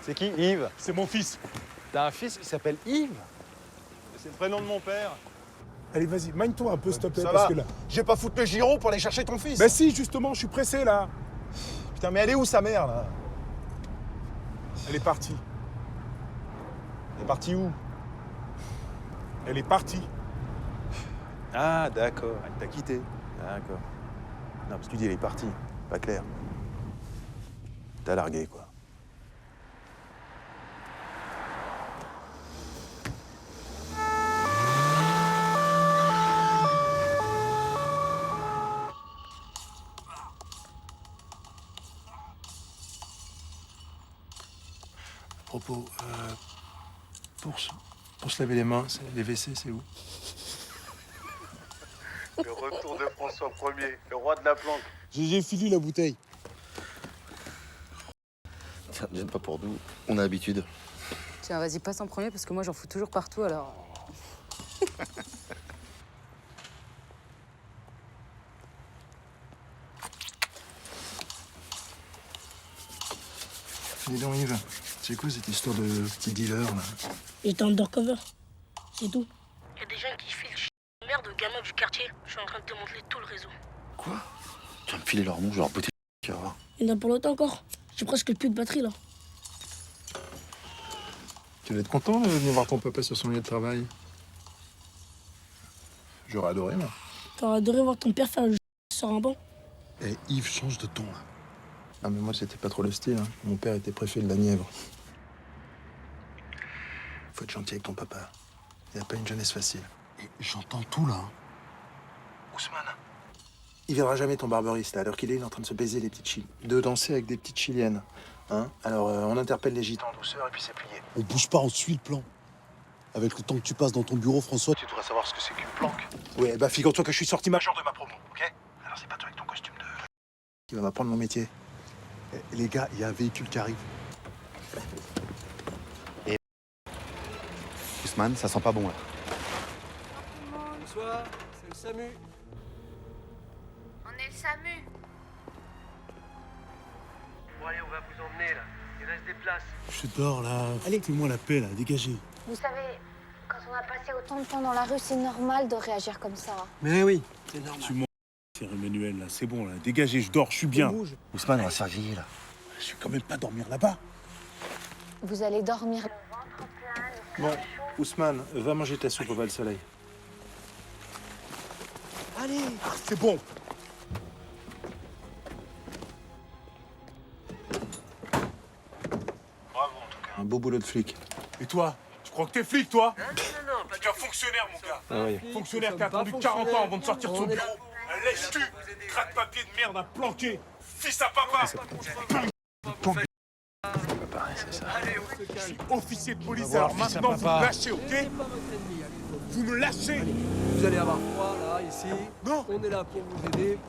C'est qui, Yves? C'est mon fils. T'as un fils qui s'appelle Yves? C'est le prénom de mon père. Allez, vas-y, magne-toi un peu, s'il te plaît, Ça parce va. que là... Je vais pas foutre le giro pour aller chercher ton fils. Mais si, justement, je suis pressé, là. Putain, mais elle est où, sa mère, là? Elle est partie. Elle est partie où? Elle est partie. Ah, d'accord. Elle t'a quitté. D'accord. Non, parce que tu dis elle est partie. Pas clair. T'as largué, quoi. À propos, pour se laver les mains, les WC, c'est où? Le retour de François Ier, le roi de la planque. J'ai fini la bouteille. Ça ne gêne pas pour nous, on a l'habitude. Tiens, vas-y, passe en premier parce que moi j'en fous toujours partout alors. Dis donc, Yves, c'est quoi cette histoire de petit dealer, là? J'étais undercover. C'est tout. Il y a des gens qui filent le merde de gamins du quartier. Je suis en train de démanteler tout le réseau. Quoi? Tu vas me filer leur nom, je vais leur botter tu vas voir. Il y en a pour longtemps encore. J'ai presque plus de batterie là. Tu vas être content de venir voir ton papa sur son lieu de travail? J'aurais adoré, moi. T'aurais adoré voir ton père faire le sur un banc. Eh, Yves, change de ton, là. Ah, mais moi, c'était pas trop le style, hein. Mon père était préfet de la Nièvre. Faut être gentil avec ton papa. Il a pas une jeunesse facile. Et j'entends tout, là. Hein. Ousmane. Il viendra jamais, ton barberiste, là. À l'heure qu'il est, il est en train de se baiser les petites chiliennes. De danser avec des petites chiliennes. Hein? Alors, on interpelle les gitans en douceur et puis c'est plié. On bouge pas, on suit le plan. Avec le temps que tu passes dans ton bureau, François, tu devrais savoir ce que c'est qu'une planque. Ouais, bah figure-toi que je suis sorti major de ma promo, ok? Alors c'est pas toi avec ton costume de... qui va m'apprendre mon métier. Eh, les gars, il y a un véhicule qui arrive. Et... Ousmane, ça sent pas bon, là. Bonsoir, c'est le SAMU. On est le SAMU. Bon allez, on va vous emmener là. Il reste des places. Je dors là, foutez-moi la paix là, dégagez. Vous savez, quand on a passé autant de temps dans la rue, c'est normal de réagir comme ça. Mais oui, c'est normal. Tu m'en... Frère Emmanuel là, c'est bon là, dégagez, je dors, je suis bien. Ousmane, on va se faire griller là. Je vais quand même pas dormir là-bas. Vous allez dormir. Bon, Ousmane, va manger ta soupe au Val-Soleil. Allez, c'est bon. Un beau boulot de flic. Et toi? Tu crois que t'es flic, toi? Non, pas T'es un fonctionnaire, mon gars. Ah oui. Fonctionnaire qui a attendu 40 ans avant de sortir de son bureau. Un lèche-cul, craque-papier de merde, un planqué. Fils à papa. Je suis officier de police, alors maintenant vous me lâchez, ok? Vous me lâchez. Vous allez avoir froid, là, ici. Non. On est là pour vous aider.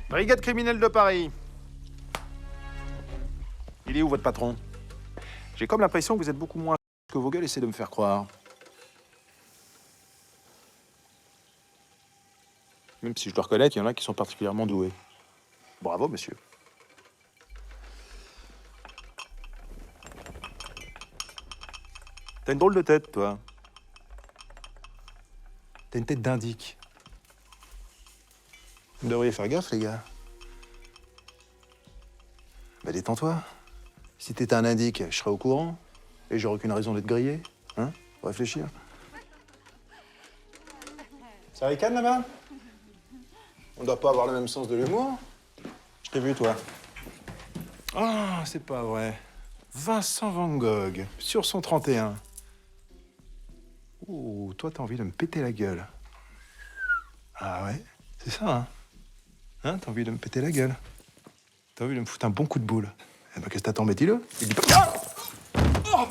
Brigade criminelle de Paris. Il est où votre patron? J'ai comme l'impression que vous êtes beaucoup moins que vos gueules essaient de me faire croire. Même si je dois reconnaître qu'il y en a qui sont particulièrement doués. Bravo, monsieur. T'as une drôle de tête, toi. T'as une tête d'indique. Vous devriez faire gaffe, les gars. Bah, détends-toi. Si t'étais un indique, je serais au courant. Et j'aurais aucune raison d'être grillé. Hein? Faut réfléchir. Ça ricane, là-bas? On doit pas avoir le même sens de l'humour. Je t'ai vu, toi. Ah, c'est pas vrai. Vincent Van Gogh, sur son 31. Oh, toi, t'as envie de me péter la gueule. Ah ouais? C'est ça, hein? Hein, t'as envie de me péter la gueule. T'as envie de me foutre un bon coup de boule. Eh ben, qu'est-ce que t'attends, dis-le. Il dit pas... Ah! Oh!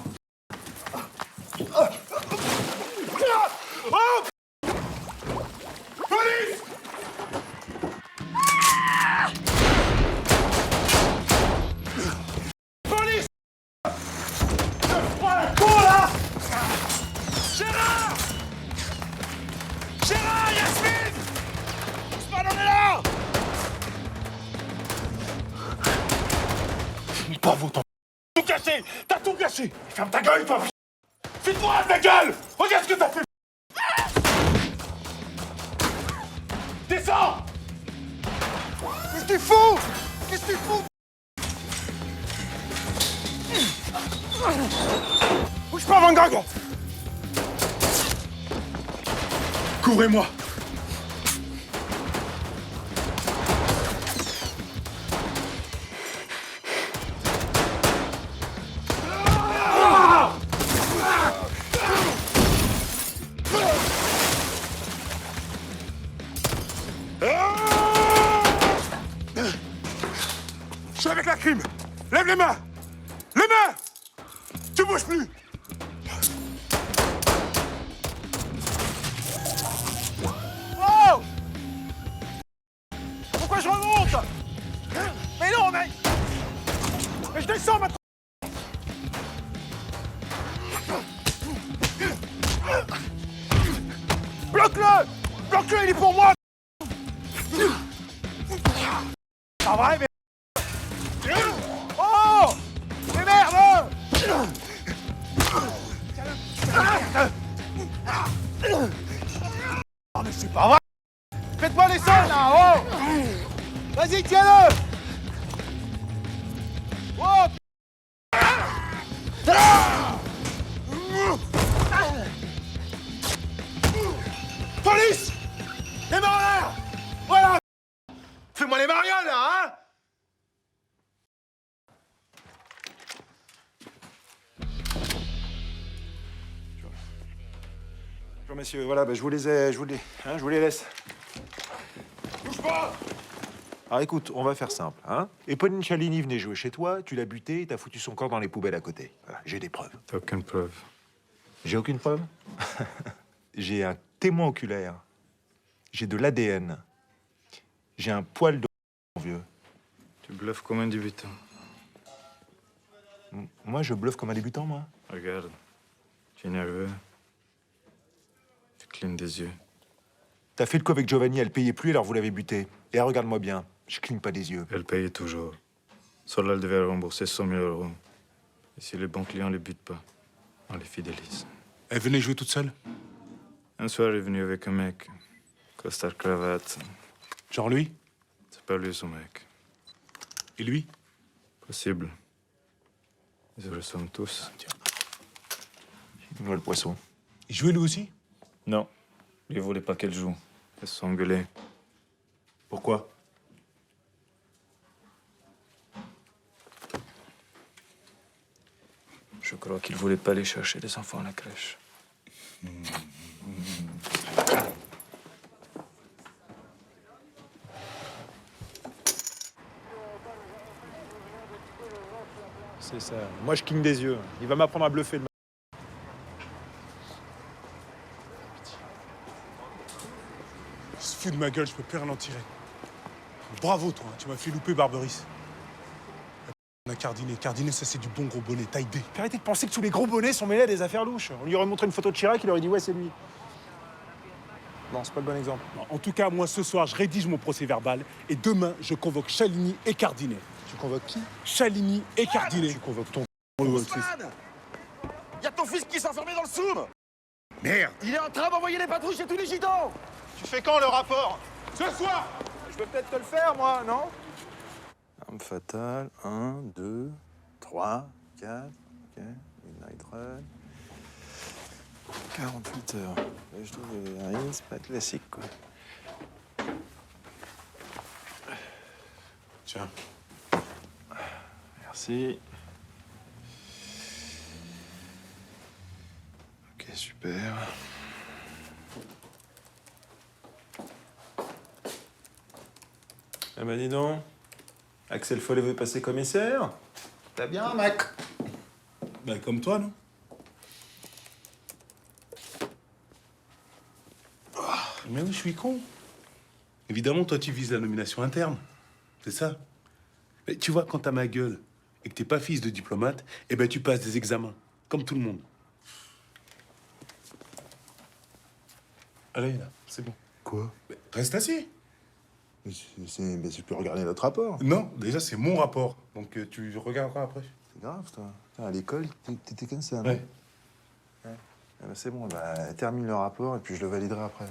Oh! Police! Police! Je prends un con, là! Gérard! Gérard, Yasmine! Ousmane, on est là! Pas votre... Tout caché! T'as tout caché! Ferme ta gueule, toi! Fais-toi ta gueule! Regarde ce que t'as fait! Descends! Qu'est-ce que tu fous? Qu'est-ce que tu fous? Bouge pas, Van Gogh! Couvrez-moi! Je suis avec la crime! Lève les mains! Les mains! Tu bouges plus! Oh! Pourquoi je remonte? Mais non, mec! Mais je descends maintenant! Bloque-le! Bloque-le, il est pour moi! Ça va, mais... Oh! Mais merde! Oh, mais c'est pas vrai! Faites-moi les sols, là! Oh! Vas-y, tiens-le! Oh! Police! Les mains en l'air! Voilà! Fais-moi les marionnes, là, hein! Bonjour, messieurs. Voilà, bah, je vous les laisse. Bouge pas! Alors écoute, on va faire simple, hein. Eponine Chalini venait jouer chez toi, tu l'as buté et t'as foutu son corps dans les poubelles à côté. Voilà, j'ai des preuves. T'as aucune preuve. J'ai aucune preuve? J'ai un témoin oculaire. J'ai de l'ADN. J'ai un poil de vieux. Tu bluffes comme un débutant. Moi, je bluffe comme un débutant, moi. Regarde, tu es nerveux. Tu clignes des yeux. T'as fait le coup avec Giovanni, elle payait plus, alors vous l'avez buté. Et regarde-moi bien, je cligne pas des yeux. Elle payait toujours. Solal devait rembourser 100 000 €. Et si les bons clients ne les butent pas, on les fidélise. Elle venait jouer toute seule? Un soir, elle est venue avec un mec. Costard cravate. Genre lui? C'est pas lui, son mec. Et lui? Possible. Ils se ressemblent tous. Il voit le poisson. Il jouait lui aussi? Non. Il voulait pas qu'elle joue. Elle se sont engueulées. Pourquoi? Je crois qu'il voulait pas aller chercher les enfants à la crèche. C'est ça. Moi, je cligne des yeux. Il va m'apprendre à bluffer le. Il se fout de ma gueule, je peux plus rien en tirer. Bravo, toi, hein, tu m'as fait louper Barberis. On a Cardinet. Cardinet, ça, c'est du bon gros bonnet, taille D. Arrêtez de penser que tous les gros bonnets sont mêlés à des affaires louches. On lui aurait montré une photo de Chirac, il aurait dit ouais, c'est lui. Non, c'est pas le bon exemple. Non, en tout cas, moi, ce soir, je rédige mon procès verbal et demain, je convoque Chaligny et Cardinet. Tu convoques qui? Chaligny et Cardinet. Tu convoques ton... Ousmane! Y a ton fils qui s'est enfermé dans le soum! Merde! Il est en train d'envoyer les patrouilles chez tous les gitans! Tu fais quand le rapport? Ce soir! Je peux peut-être te le faire, moi, non? Arme fatale, 1, 2, 3, 4, ok. Midnight Run. 48 heures. Et je trouve rien, c'est pas classique, quoi. Tiens. Merci. Ok, super. Ah bah dis donc, Axel Follet veut passer commissaire? T'as bien, mec? Bah, comme toi, non? Mais oui, je suis con. Évidemment, toi, tu vises la nomination interne. C'est ça. Mais tu vois, quand t'as ma gueule et que t'es pas fils de diplomate, eh ben, tu passes des examens, comme tout le monde. Allez, là, c'est bon. Quoi? Mais reste assis. Mais tu peux regarder notre rapport. Non, déjà, c'est mon rapport. Donc, tu regarderas après. C'est grave, toi. Putain, à l'école, t'étais comme ça, non? Ouais. Ah bah c'est bon, bah, termine le rapport et puis je le validerai après.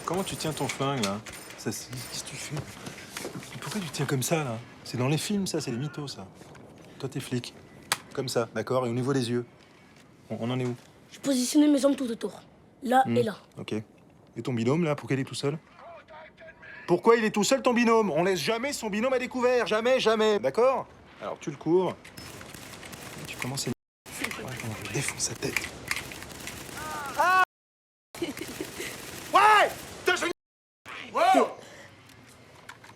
Comment tu tiens ton flingue, là? Qu'est-ce que tu fais? Pourquoi tu tiens comme ça, là? C'est dans les films, ça, c'est les mythos, ça. Toi, t'es flic. Comme ça, d'accord? Et au niveau des yeux? On en est où? Je positionnais mes jambes tout autour. Là et là. Ok. Et ton binôme, là, pourquoi il est tout seul? Pourquoi il est tout seul, ton binôme? On laisse jamais son binôme à découvert. Jamais, jamais. D'accord? Alors, tu le cours. Et tu commences à... Ouais, on défonce sa tête. Ah! Ouais! Wow!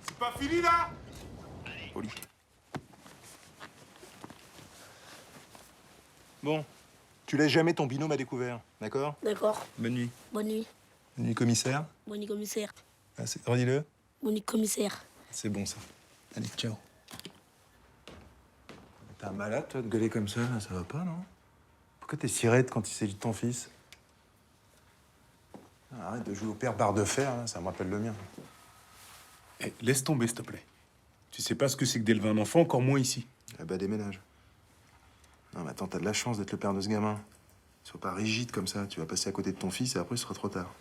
C'est pas fini, là? Poli. Bon. Tu laisses jamais ton binôme à découvert. D'accord? D'accord. Bonne nuit. Bonne nuit. Bonne nuit, commissaire. Bonne nuit, commissaire. Ah, redis-le. Bonne nuit, commissaire. C'est bon, ça. Allez, ciao. T'es un malade, toi, de gueuler comme ça, là, ça va pas, non? Pourquoi t'es si raide quand il s'agit de ton fils? Ah, arrête de jouer au père barre de fer, là, ça me rappelle le mien. Eh, laisse tomber, s'il te plaît. Tu sais pas ce que c'est que d'élever un enfant, encore moins ici. Eh ben, déménage. Non, mais attends, t'as de la chance d'être le père de ce gamin. Sois pas rigide comme ça, tu vas passer à côté de ton fils et après, ce sera trop tard.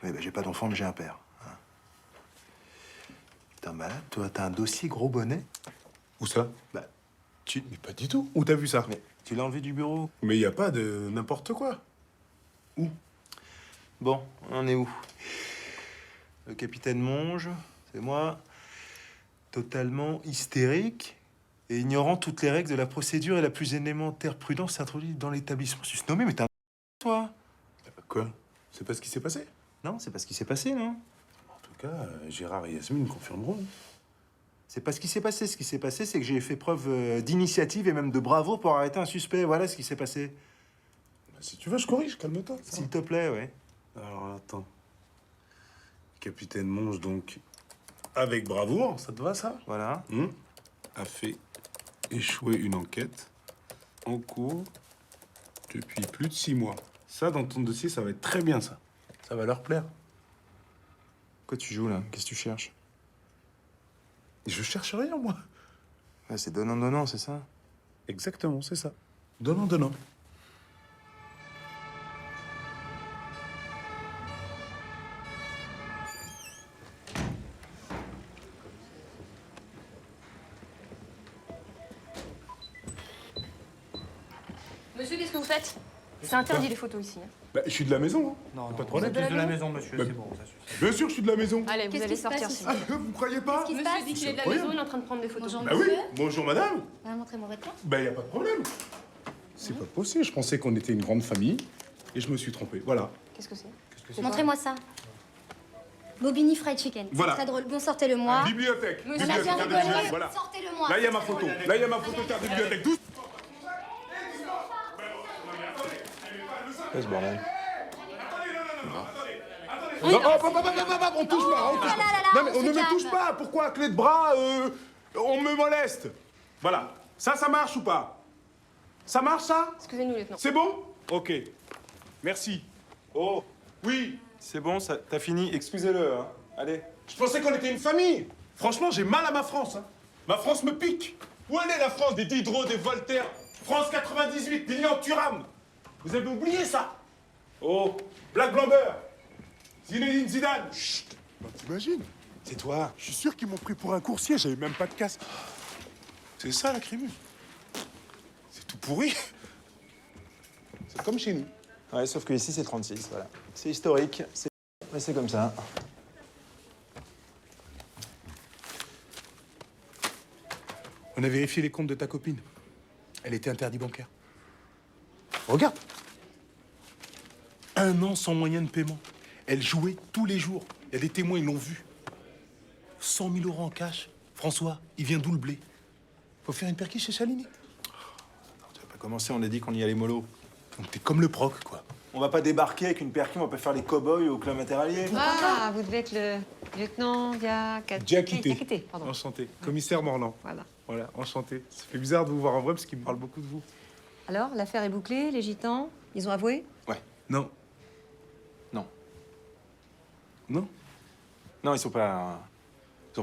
Oui, ben, j'ai pas d'enfant, mais j'ai un père. Hein. T'es un malade, toi, t'as un dossier gros bonnet? Où ça? Bah, Mais pas du tout. Où t'as vu ça? mais tu l'as enlevé du bureau. Mais y a pas de n'importe quoi. Où? Bon, on en est où? Le capitaine Monge, c'est moi, totalement hystérique et ignorant toutes les règles de la procédure et la plus élémentaire prudence introduite dans l'établissement susnommé. Mais t'es un toi? Quoi? C'est pas ce qui s'est passé? Non, c'est pas ce qui s'est passé, non? En tout cas, Gérard et Yasmine confirmeront. C'est pas ce qui s'est passé. Ce qui s'est passé, c'est que j'ai fait preuve d'initiative et même de bravoure pour arrêter un suspect. Voilà ce qui s'est passé. Bah, si tu veux, je corrige, calme-toi. S'il te plaît, ouais. Alors, attends. Capitaine Monge, donc, avec bravoure, ça te va, ça? Voilà. A fait échouer une enquête en cours depuis plus de 6 mois. Ça, dans ton dossier, ça va être très bien, ça. Ça va leur plaire. Quoi tu joues, là? Qu'est-ce que tu cherches? Je cherche rien, moi. Ouais, c'est donnant-donnant, c'est ça? Exactement, c'est ça. Donnant-donnant. Monsieur, qu'est-ce que vous faites? C'est interdit les photos ici. Hein. Bah, je suis de la maison, hein. Non, Pas de problème. Vous êtes de la maison, monsieur, Bah, c'est bon, ça suffit. Bien sûr que je suis de la maison. Allez, vous Qu'est-ce allez qui se passe sortir ici? si Vous croyez pas? Monsieur dit qu'il est de la maison, il est en train de prendre des photos. Bonjour, Bah oui, monsieur. bonjour madame. Montrez-moi votre carte. Bah y a pas de problème. C'est pas possible, je pensais qu'on était une grande famille et je me suis trompé, voilà. Qu'est-ce que c'est? Montrez-moi ça. Bobini Fried Chicken. Voilà. C'est très drôle. Bon, sortez-le moi. Bibliothèque. On a Bibliothèque, bien carte de rigolé. bibliothèque, voilà. Sortez-le moi. Là, il y a ma photo. Là, il y a ma photo carte de bibliothèque. Douce. Qu'est-ce ce bordel? Non, on touche pas, on touche pas. Non, mais on ne me touche pas. Pourquoi, clé de bras, on me moleste? Voilà. Ça marche ou pas? Ça marche, ça? Excusez-nous, lieutenant. C'est bon? Ok. Merci. Oh, oui. C'est bon, ça, t'as fini. Excusez-le, hein. Allez. Je pensais qu'on était une famille. Franchement, j'ai mal à ma France. Hein. Ma France me pique. Où elle est la France des Diderot, des Voltaire? France 98, des Lyon Thuram. Vous avez oublié ça? Oh, Black Blamber. Zinedine Zidane. Chut. Bah, t'imagines? C'est toi. Je suis sûr qu'ils m'ont pris pour un coursier, j'avais même pas de casque. C'est ça la Crémus. C'est tout pourri. C'est comme chez nous. Ouais, sauf que ici, c'est 36, voilà. C'est historique, mais c'est comme ça. On a vérifié les comptes de ta copine. Elle était interdit bancaire. Regarde. 1 an sans moyen de paiement. Elle jouait tous les jours. Il y a des témoins, ils l'ont vu. 100 000 € en cash. François, il vient d'où le blé? Faut faire une perquise chez Chalini. Tu vas pas commencer, on a dit qu'on y allait mollo. Donc t'es comme le proc, quoi. On va pas débarquer avec une perquise, on va pas faire les cow-boys au club interallié. Ah, vous devez être le lieutenant Diakité. Diakité, pardon. Enchanté. Commissaire Morland. Voilà, enchanté. Ça fait bizarre de vous voir en vrai parce qu'il me parle beaucoup de vous. Alors, l'affaire est bouclée, les gitans, ils ont avoué? Ouais. Non. Non. Non? Non, ils sont pas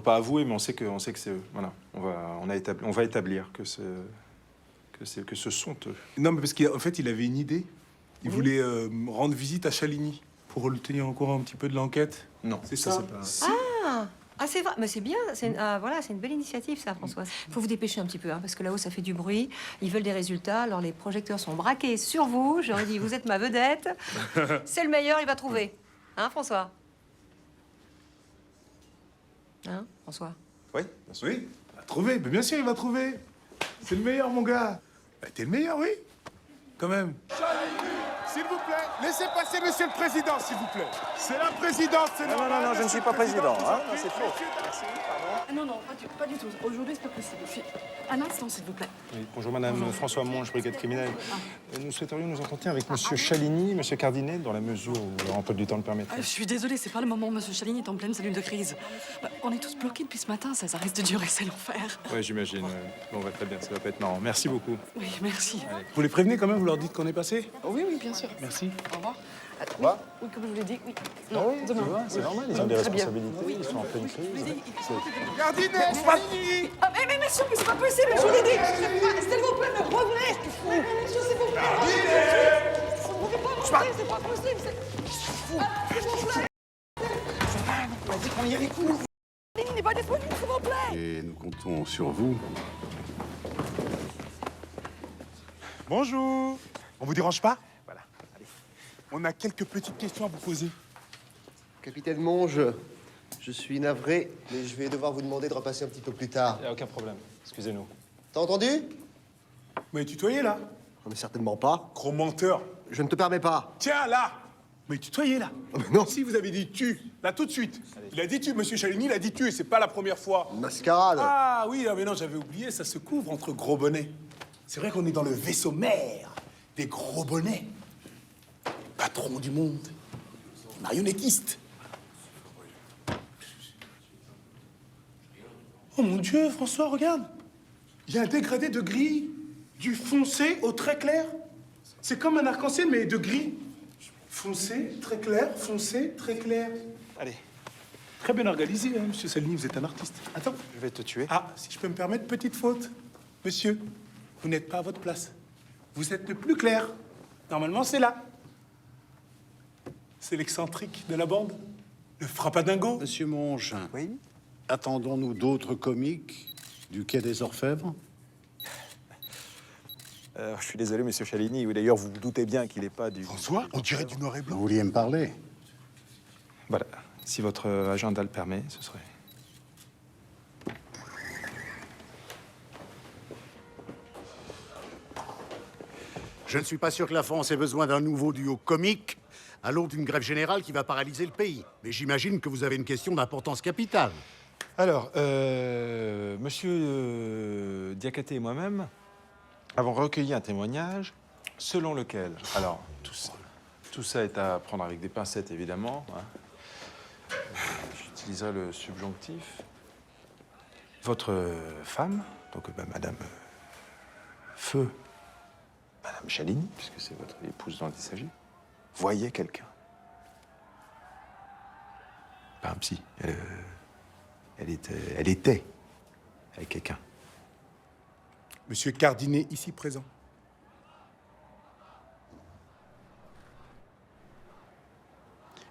avoués, mais on sait que c'est eux. Voilà. On va établir que ce sont eux. Non, mais parce qu'en fait, il avait une idée. Il voulait rendre visite à Chaligny pour le tenir au courant un petit peu de l'enquête. Non, c'est ça. c'est pas... Ah, c'est vrai, mais c'est bien, c'est une belle initiative ça, Françoise. Faut vous dépêcher un petit peu, hein, parce que là-haut ça fait du bruit, ils veulent des résultats, alors les projecteurs sont braqués sur vous, j'aurais dit vous êtes ma vedette, c'est le meilleur, il va trouver. Hein, François? Hein, François? Oui, bien sûr. Oui, il va trouver, mais bien sûr il va trouver. C'est le meilleur, mon gars. Bah, t'es le meilleur, oui. Quand même. S'il vous plaît, laissez passer monsieur le président, s'il vous plaît. C'est la présidence, c'est normal. Non, je ne suis pas président, hein. Non, c'est faux. Non, pas du tout. Aujourd'hui, c'est pas possible. Un instant, s'il vous plaît. Oui, bonjour madame, François Monge, brigade criminelle. Nous souhaiterions nous entretenir avec monsieur Chaligny, monsieur Cardinet, dans la mesure où un peu du temps le permettrait. Je suis désolée, c'est pas le moment. Monsieur Chaligny est en pleine cellule de crise. On est tous bloqués depuis ce matin, ça risque de durer, c'est l'enfer. Ouais, j'imagine. Bon, très bien, ça va pas être marrant. Merci beaucoup. Oui, merci. Vous les prévenez quand même, vous leur dites qu'on est passé? Oui, bien sûr. Merci. Au revoir. Oui, comme je vous l'ai dit, oui. Ah oui, demain. tu vois, c'est normal, ils ont des responsabilités, ils sont en pleine crise. Cardinet, Chaligny! Ah, mais monsieur, mais c'est pas possible, je vous l'ai dit. S'il vous plaît, me revenez. Monsieur, s'il vous plaît. Vous ne pouvez pas monter, c'est pas possible. S'il vous plaît. On a dit qu'on y allait court. Il n'est pas disponible, s'il vous plaît. Et nous comptons sur vous. Bonjour. On vous dérange pas? Voilà. Allez. On a quelques petites questions à vous poser. Capitaine Monge, je suis navré, mais je vais devoir vous demander de repasser un petit peu plus tard. Y a aucun problème. Excusez-nous. T'as entendu? Mais tutoyez là. Non, mais certainement pas. Gros menteur. Je ne te permets pas. Tiens là. Mais tutoyez là. Non. Si vous avez dit tu, là tout de suite. Il a dit tu, monsieur Chaligny, il a dit tu, et c'est pas la première fois. Mascarade. Ah oui, mais non, j'avais oublié, ça se couvre entre gros bonnets. C'est vrai qu'on est dans le vaisseau mère des gros bonnets. Patron du monde. Marionnettiste. Oh mon Dieu, François, regarde. Il y a un dégradé de gris, du foncé au très clair. C'est comme un arc-en-ciel, mais de gris. Foncé, très clair, foncé, très clair. Allez. Très bien organisé, hein, monsieur Salini, vous êtes un artiste. Attends. Je vais te tuer. Ah, si je peux me permettre, petite faute. Monsieur, vous n'êtes pas à votre place. Vous êtes le plus clair. Normalement, c'est là. C'est l'excentrique de la bande. Le frappadingo. Monsieur Monge. Oui? Attendons-nous d'autres comiques du Quai des Orfèvres? Je suis désolé, monsieur Chaligny. Oui, d'ailleurs, vous vous doutez bien qu'il n'est pas du... François, on dirait du noir et blanc. Vous vouliez me parler? Voilà. Si votre agenda le permet, ce serait... Je ne suis pas sûr que la France ait besoin d'un nouveau duo comique à l'aube d'une grève générale qui va paralyser le pays. Mais j'imagine que vous avez une question d'importance capitale. Alors, monsieur Diakhaté et moi-même avons recueilli un témoignage selon lequel... Alors, tout ça est à prendre avec des pincettes, évidemment. Hein. J'utiliserai le subjonctif. Votre femme, donc madame Feu, madame Chaligny, puisque c'est votre épouse dont il s'agit, voyait quelqu'un. Pas un psy. Elle était avec quelqu'un. Monsieur Cardinet, ici présent.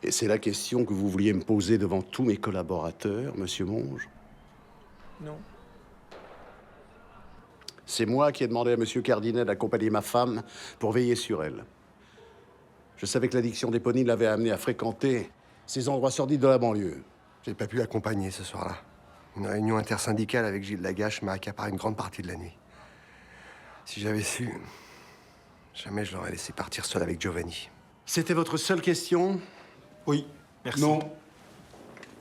Et c'est la question que vous vouliez me poser devant tous mes collaborateurs, monsieur Monge? Non. C'est moi qui ai demandé à monsieur Cardinet d'accompagner ma femme pour veiller sur elle. Je savais que l'addiction d'Éponine l'avait amené à fréquenter ces endroits sordides de la banlieue. J'ai pas pu l'accompagner ce soir-là. Une réunion intersyndicale avec Gilles Lagache m'a accaparé une grande partie de la nuit. Si j'avais su, jamais je l'aurais laissé partir seul avec Giovanni. C'était votre seule question? Oui. Merci. Non.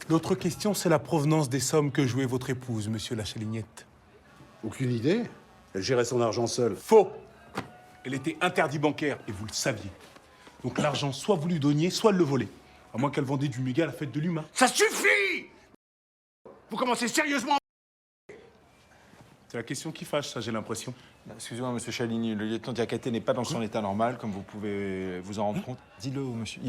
L'autre question, c'est la provenance des sommes que jouait votre épouse, monsieur la Chalignette. Aucune idée. Elle gérait son argent seule. Faux. Elle était interdit bancaire, et vous le saviez. Donc l'argent, soit vous lui donniez, soit elle le volait. À moins qu'elle vendait du méga à la fête de l'humain. Ça suffit! Vous commencez sérieusement. C'est la question qui fâche, ça, j'ai l'impression. Excusez-moi, monsieur Chaligny, le lieutenant Diakhaté n'est pas dans son état normal, comme vous pouvez vous en rendre compte. Dis-le, monsieur.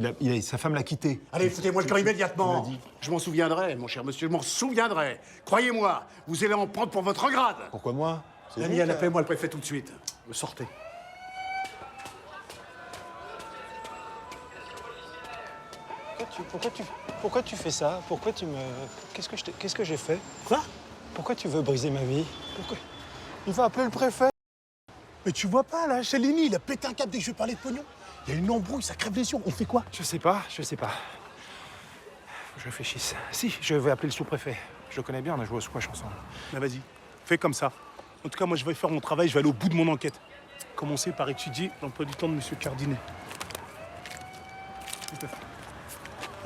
Sa femme l'a quitté. Allez, foutez-moi le cœur immédiatement. Je m'en souviendrai, mon cher monsieur, je m'en souviendrai. Croyez-moi, vous allez en prendre pour votre grade. Pourquoi moi? Daniel, appelez-moi le préfet tout de suite. Sortez. Pourquoi tu fais ça? Pourquoi tu me... Qu'est-ce que j'ai fait? Quoi? Pourquoi tu veux briser ma vie? Pourquoi? Il va appeler le préfet. Mais tu vois pas, là, Chaligny, il a pété un câble dès que je lui parlais de pognon. Il y a une embrouille, ça crève les yeux. On fait quoi? Je sais pas. Faut que je réfléchisse. Si, je vais appeler le sous-préfet. Je le connais bien, on a joué au squash ensemble. Mais vas-y, fais comme ça. En tout cas, moi, je vais faire mon travail, je vais aller au bout de mon enquête. Commencer par étudier l'emploi du temps de monsieur Cardinet.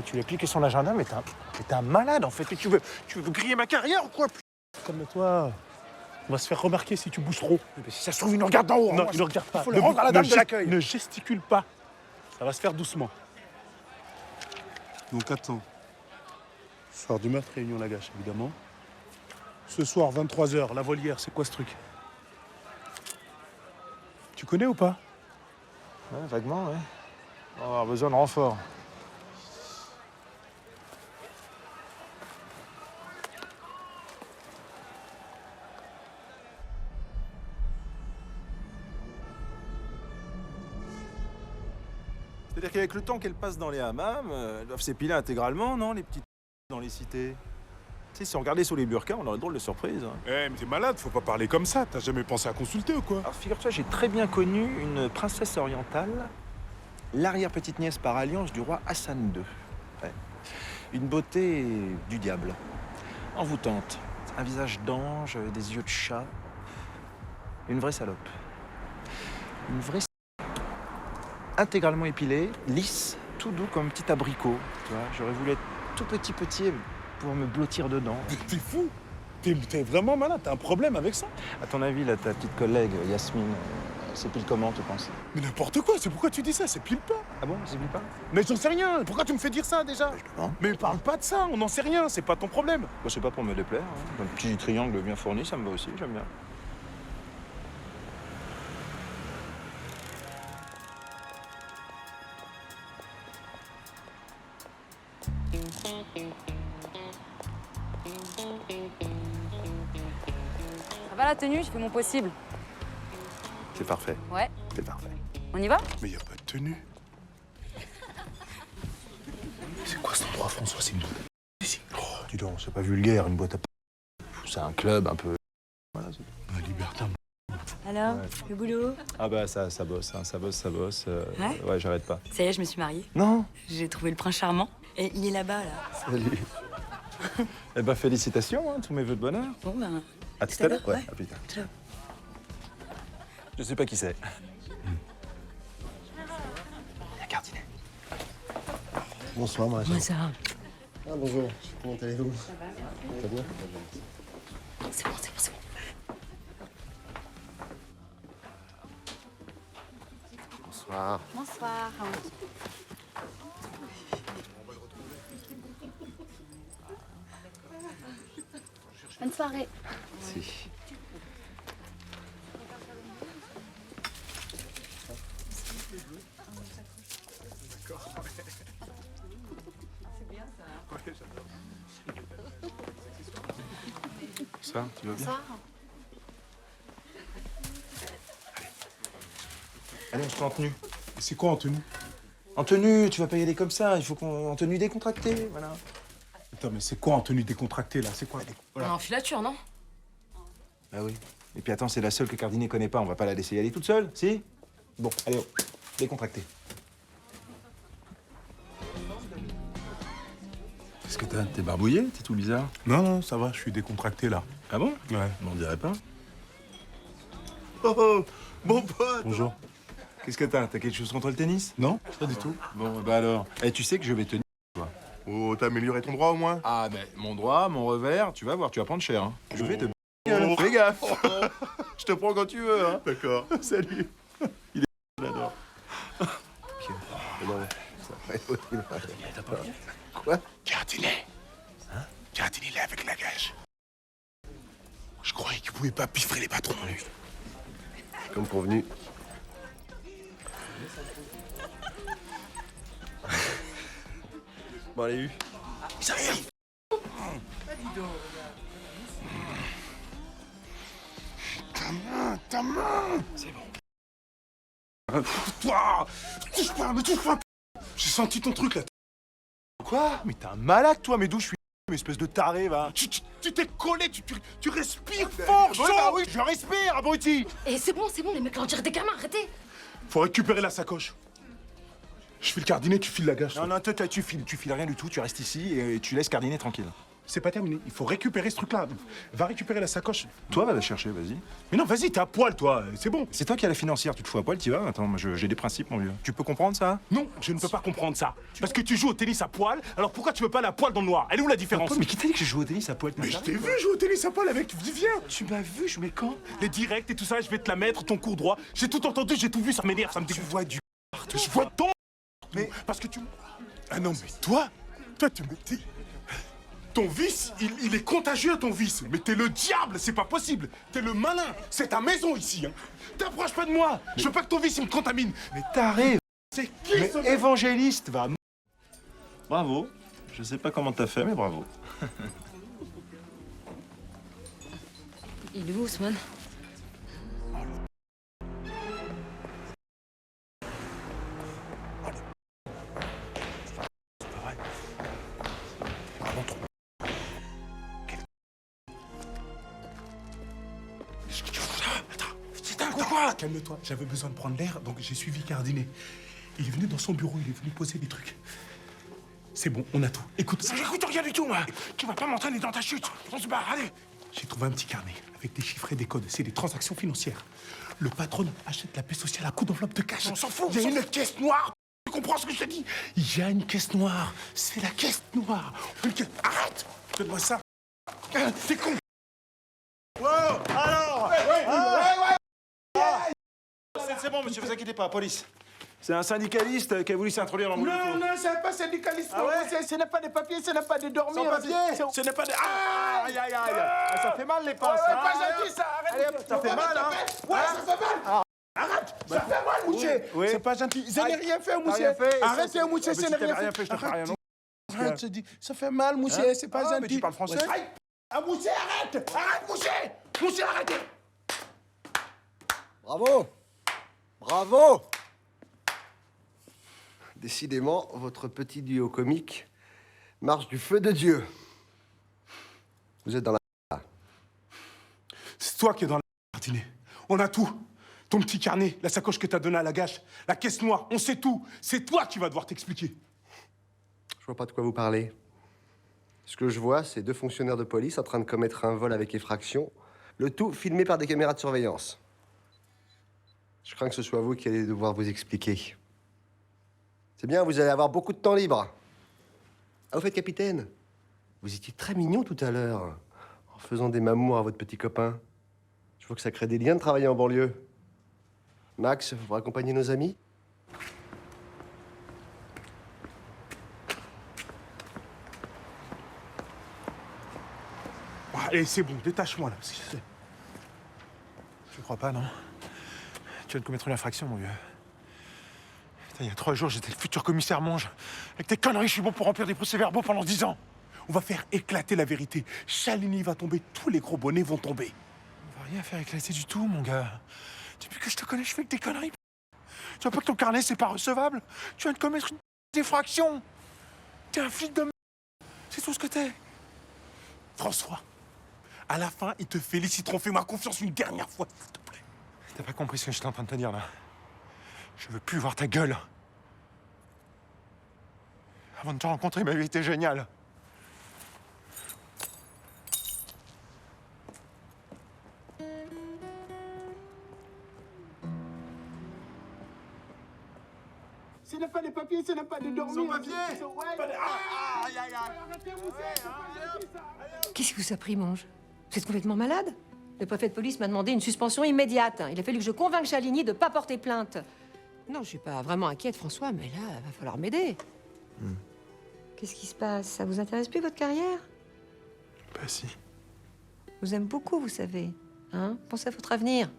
Tu lui as cliqué son agenda, mais t'es un malade, en fait. Et tu veux griller ma carrière ou quoi? Calme-toi. On va se faire remarquer si tu bouges trop. Mais si ça se trouve, il nous regarde d'en haut. Non, il ne regarde pas. Il faut le rendre à la dame de l'accueil. Ne gesticule pas. Ça va se faire doucement. Donc attends. Soir du meurtre, réunion Lagache, évidemment. Ce soir, 23h, la volière, c'est quoi ce truc? Tu connais ou pas? Ouais, vaguement, ouais. On va avoir besoin de renfort. C'est-à-dire qu'avec le temps qu'elles passent dans les hammams, elles doivent s'épiler intégralement, non, les petites dans les cités? Tu sais, si on regardait sur les burkas, on aurait drôle de surprise. Hein. Eh, mais t'es malade, faut pas parler comme ça. T'as jamais pensé à consulter ou quoi? Alors, figure-toi, j'ai très bien connu une princesse orientale, l'arrière-petite-nièce par alliance du roi Hassan II. Ouais. Une beauté du diable, envoûtante. Un visage d'ange, des yeux de chat. Une vraie salope. Une vraie intégralement épilé, lisse, tout doux comme un petit abricot. Tu vois, j'aurais voulu être tout petit pour me blottir dedans. T'es fou? T'es vraiment malade, t'as un problème avec ça? À ton avis, là, ta petite collègue, Yasmine, c'est pile comment, tu penses? Mais n'importe quoi, c'est pourquoi tu dis ça, c'est pile pas. Ah bon, c'est pile pas? Mais j'en sais rien, pourquoi tu me fais dire ça déjà? Mais parle pas de ça, on n'en sait rien, c'est pas ton problème. Bon, c'est pas pour me déplaire, hein. Un petit triangle bien fourni, ça me va aussi, j'aime bien. Ça va la tenue? J'ai fait mon possible. C'est parfait. Ouais. C'est parfait. On y va? Mais y a pas de tenue. C'est quoi cet endroit, François? C'est une boîte à ici. Oh, dis donc, c'est pas vulgaire, une boîte à... C'est un club un peu... Voilà, un libertin. Alors, le boulot? Ah bah ça bosse, hein, ça bosse. Ouais Ouais, j'arrête pas. Ça y est, je me suis mariée. Non. J'ai trouvé le prince charmant. Et il est là-bas, là. Salut. Eh ben félicitations, hein, tous mes vœux de bonheur. Bon, ben... À tout à l'heure. Ouais. Ah putain. Ciao. Je sais pas qui c'est. La Cardinet. Bonsoir, Maréchal. Bonsoir. Ah, bonjour. Comment allez-vous? Ça va bien? C'est bon, c'est bon, c'est bon. Bonsoir. Bonsoir. Bonne soirée. Si. Ça, tu vas bien? Allez, on se met en tenue. C'est quoi en tenue? En tenue, tu vas pas y aller comme ça. Il faut qu'on... En tenue décontractée, voilà. Attends, mais c'est quoi en tenue décontractée, là? C'est quoi? Voilà. En filature, non? Ah oui. Et puis attends, c'est la seule que Cardinet connaît pas. On va pas la laisser y aller toute seule, si? Bon, allez, hop. Décontractée. Qu'est-ce que t'as? T'es barbouillé? T'es tout bizarre? Non, non, ça va, je suis décontracté, là. Ah bon? Ouais. On dirait pas. Oh, mon pote! Bonjour. Qu'est-ce que t'as? T'as quelque chose contre le tennis? Non, pas du tout. Bon, bah alors. Eh, tu sais que je vais tenir, toi. Oh, t'as amélioré ton droit au moins? Ah, mais mon droit, mon revers, tu vas voir, tu vas prendre cher. Hein. Je vais te... Oh. Fais gaffe. Je te prends quand tu veux, hein. D'accord. Salut. Il est... J'adore. Quoi? Cardinet. Hein? Cardinet, il est avec la gage. Je croyais qu'il pouvait pas piffrer les patrons. Comme convenu. Bon, allez, eu. Ils arrivent. Ta main. C'est bon. Toi! Touche pas, me touche pas! J'ai senti ton truc, là. Quoi? Mais t'es un malade, toi, mais d'où je suis? Mais espèce de taré, va. Tu t'es collé, tu respires fort, chaud! Bah oui, je respire, abruti! Et c'est bon, les mecs, là, on dirait des gamins, arrêtez. Faut récupérer la sacoche. Je file le Cardinet, tu files la gage. Non, toi, tu files rien du tout, tu restes ici et tu laisses Cardinet tranquille. C'est pas terminé, il faut récupérer ce truc-là. Va récupérer la sacoche. Toi, va la chercher, vas-y. Mais non, vas-y, t'es à poil, toi, c'est bon. C'est toi qui as la financière, tu te fous à poil, t'y vas? Attends, moi, j'ai des principes, mon vieux. Tu peux comprendre ça? Non, je ne peux pas comprendre ça. Parce que tu joues au tennis à poil, alors pourquoi tu veux pas aller à poil dans le noir? Elle est où la différence? Mais qui t'a dit que je joue au tennis à poil? Mais je t'ai vu jouer au tennis à poil avec Vivien. Tu m'as vu, je mets quand? Les directs et tout ça, je vais te la mettre, ton cours droit. J'ai tout entendu, j'ai tout vu, ça m'énerve, ça me dégoûte. Tu vois du partout. Je vois ton... Mais parce que tu... Ah non, mais toi tu me dis... Ton vice, il est contagieux, ton vice. Mais t'es le diable, c'est pas possible. T'es le malin. C'est ta maison ici. Hein. T'approches pas de moi. Je veux pas que ton vice, il me contamine. Mais taré. C'est qui mais ce... évangéliste, va. Bravo. Je sais pas comment t'as fait, mais bravo. Il est où, Ousmane? Calme-toi, j'avais besoin de prendre l'air, donc j'ai suivi Cardinet. Il est venu dans son bureau, il est venu poser des trucs. C'est bon, on a tout. Écoute, J'écoute rien du tout, moi. Tu vas pas m'entraîner dans ta chute. On se barre, allez. j'ai trouvé un petit carnet avec des chiffres et des codes. C'est des transactions financières. Le patron achète la paix sociale à coup d'enveloppe de cash. On s'en fout. Il y a une caisse noire. Tu comprends ce que je te dis? Il y a une caisse noire. C'est la caisse noire. Arrête! Donne-moi ça. T'es con. Wow, alors C'est bon, monsieur, vous inquiétez pas, police. C'est un syndicaliste qui a voulu s'introduire dans mon locaux. Non, c'est pas syndicaliste. Ah ouais? Ce n'est pas des papiers, ce n'est pas de dormir. Sans papier. Ce n'est pas de... Aïe, aïe, aïe. Ah, ça fait mal, les pinces. Ouais, hein. pas gentil, ça. Arrête. Allez, ça fait mal, hein. Ouais, ça fait mal. Arrête. Ça fait mal, monsieur. Oui. C'est pas gentil. Je n'ai rien fait, T'as monsieur. rien fait. Arrêtez, monsieur, Si je n'ai t'avais rien fait. je te ferai rien. Arrête, je dis. Ça fait mal, monsieur, c'est pas gentil. Mais tu parles français? Ah, monsieur, arrête. Arrête, monsieur. Monsieur, arrêtez. Bravo! Bravo! Décidément, votre petit duo comique marche du feu de Dieu. Vous êtes dans la... C'est toi qui es dans la Cardinet. On a tout. Ton petit carnet, la sacoche que t'as donnée à la gâche, la caisse noire, on sait tout. C'est toi qui vas devoir t'expliquer. Je vois pas de quoi vous parlez. Ce que je vois, c'est 2 fonctionnaires de police en train de commettre un vol avec effraction, le tout filmé par des caméras de surveillance. Je crains que ce soit vous qui allez devoir vous expliquer. C'est bien, vous allez avoir beaucoup de temps libre. Ah, au fait, capitaine, vous étiez très mignon tout à l'heure, en faisant des mamours à votre petit copain. Je vois que ça crée des liens de travailler en banlieue. Max, vous raccompagnez nos amis? Allez, c'est bon, détache-moi, là. Je crois pas, non. Tu viens de commettre une infraction, mon vieux. Putain, il y a 3 jours, j'étais le futur commissaire Monge. Avec tes conneries, je suis bon pour remplir des procès-verbaux pendant 10 ans. On va faire éclater la vérité. Chaligny va tomber, tous les gros bonnets vont tomber. On va rien faire éclater du tout, mon gars. Depuis que je te connais, je fais que des conneries. Tu vois pas que ton carnet, c'est pas recevable? Tu viens de commettre une défraction. T'es un flic de merde. C'est tout ce que t'es. François, à la fin, ils te féliciteront. Fais-moi confiance une dernière fois, s'il te plaît. T'as pas compris ce que j'étais en train de te dire, là. Je veux plus voir ta gueule. Avant de te rencontrer, ma vie était géniale. Ce n'est pas les papiers, ce n'est pas de dormir. Son papier. Qu'est-ce qui vous a pris, Monge? Vous êtes complètement malade? Le préfet de police m'a demandé une suspension immédiate. Il a fallu que je convainque Chaligny de ne pas porter plainte. Non, je suis pas vraiment inquiète, François, mais là, il va falloir m'aider. Qu'est-ce qui se passe? Ça vous intéresse plus, votre carrière? Bah si. Je vous aime beaucoup, vous savez. Hein? Pensez à votre avenir.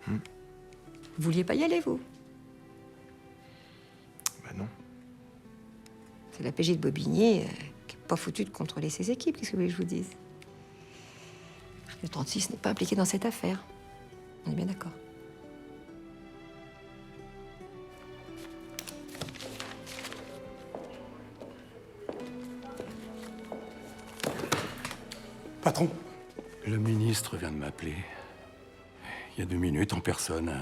Vous vouliez pas y aller, vous? Bah non. C'est la PJ de Bobigny qui n'est pas foutue de contrôler ses équipes, qu'est-ce que vous voulez que je vous dise? Le 36 n'est pas impliqué dans cette affaire. On est bien d'accord. Patron. Le ministre vient de m'appeler. Il y a 2 minutes, en personne.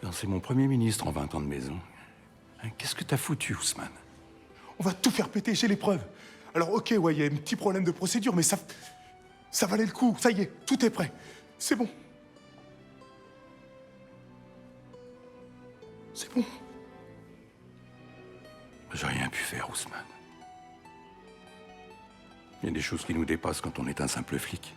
Non, c'est mon premier ministre en 20 ans de maison. Qu'est-ce que t'as foutu, Ousmane? On va tout faire péter, j'ai les preuves. Alors, ok, ouais, il y a un petit problème de procédure, mais ça valait le coup. Ça y est, tout est prêt. C'est bon. C'est bon. J'ai rien pu faire, Ousmane. Il y a des choses qui nous dépassent quand on est un simple flic.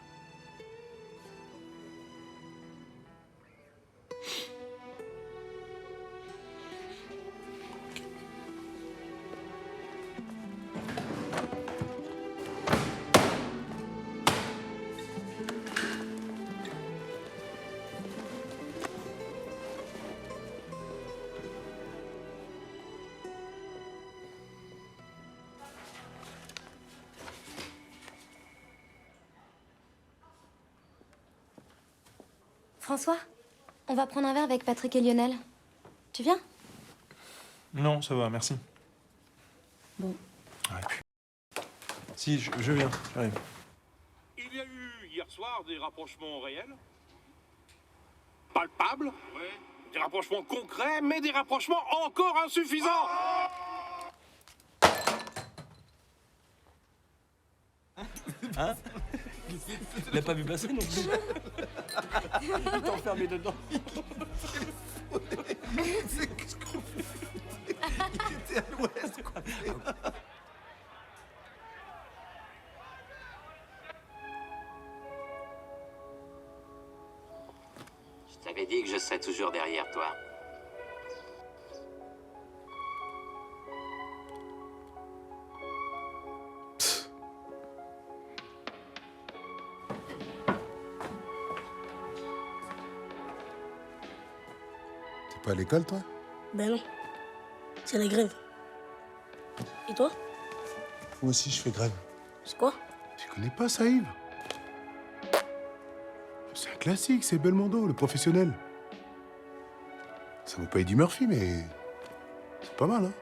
François, on va prendre un verre avec Patrick et Lionel. Tu viens? Non, ça va, merci. Bon. Ouais, si, je viens, j'arrive. Il y a eu hier soir des rapprochements réels, palpables, des rapprochements concrets, mais des rapprochements encore insuffisants. Hein? Il a pas vu passer non plus. Il est enfermé dedans. C'est qu'est-ce qu'on fait? Il était à l'ouest, quoi. Je t'avais dit que je serais toujours derrière toi. T'es pas à l'école, toi? Ben non. C'est la grève. Et toi? Moi aussi, je fais grève. C'est quoi? Tu connais pas ça, Yves? C'est un classique, c'est Belmondo, le professionnel. Ça vaut pas Eddie Murphy, mais c'est pas mal, hein?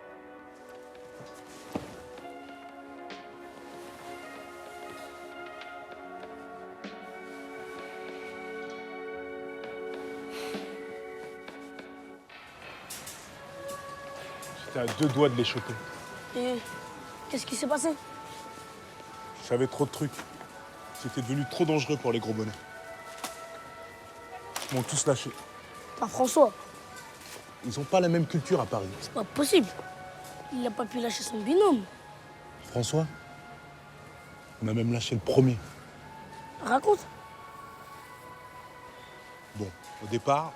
J'étais à 2 doigts de les choper. Et qu'est-ce qui s'est passé? Je savais trop de trucs. C'était devenu trop dangereux pour les gros bonnets. Ils m'ont tous lâché. Pas François. Ils ont pas la même culture à Paris. C'est pas possible. Il a pas pu lâcher son binôme. François, on a même lâché le premier. Raconte. Bon, au départ,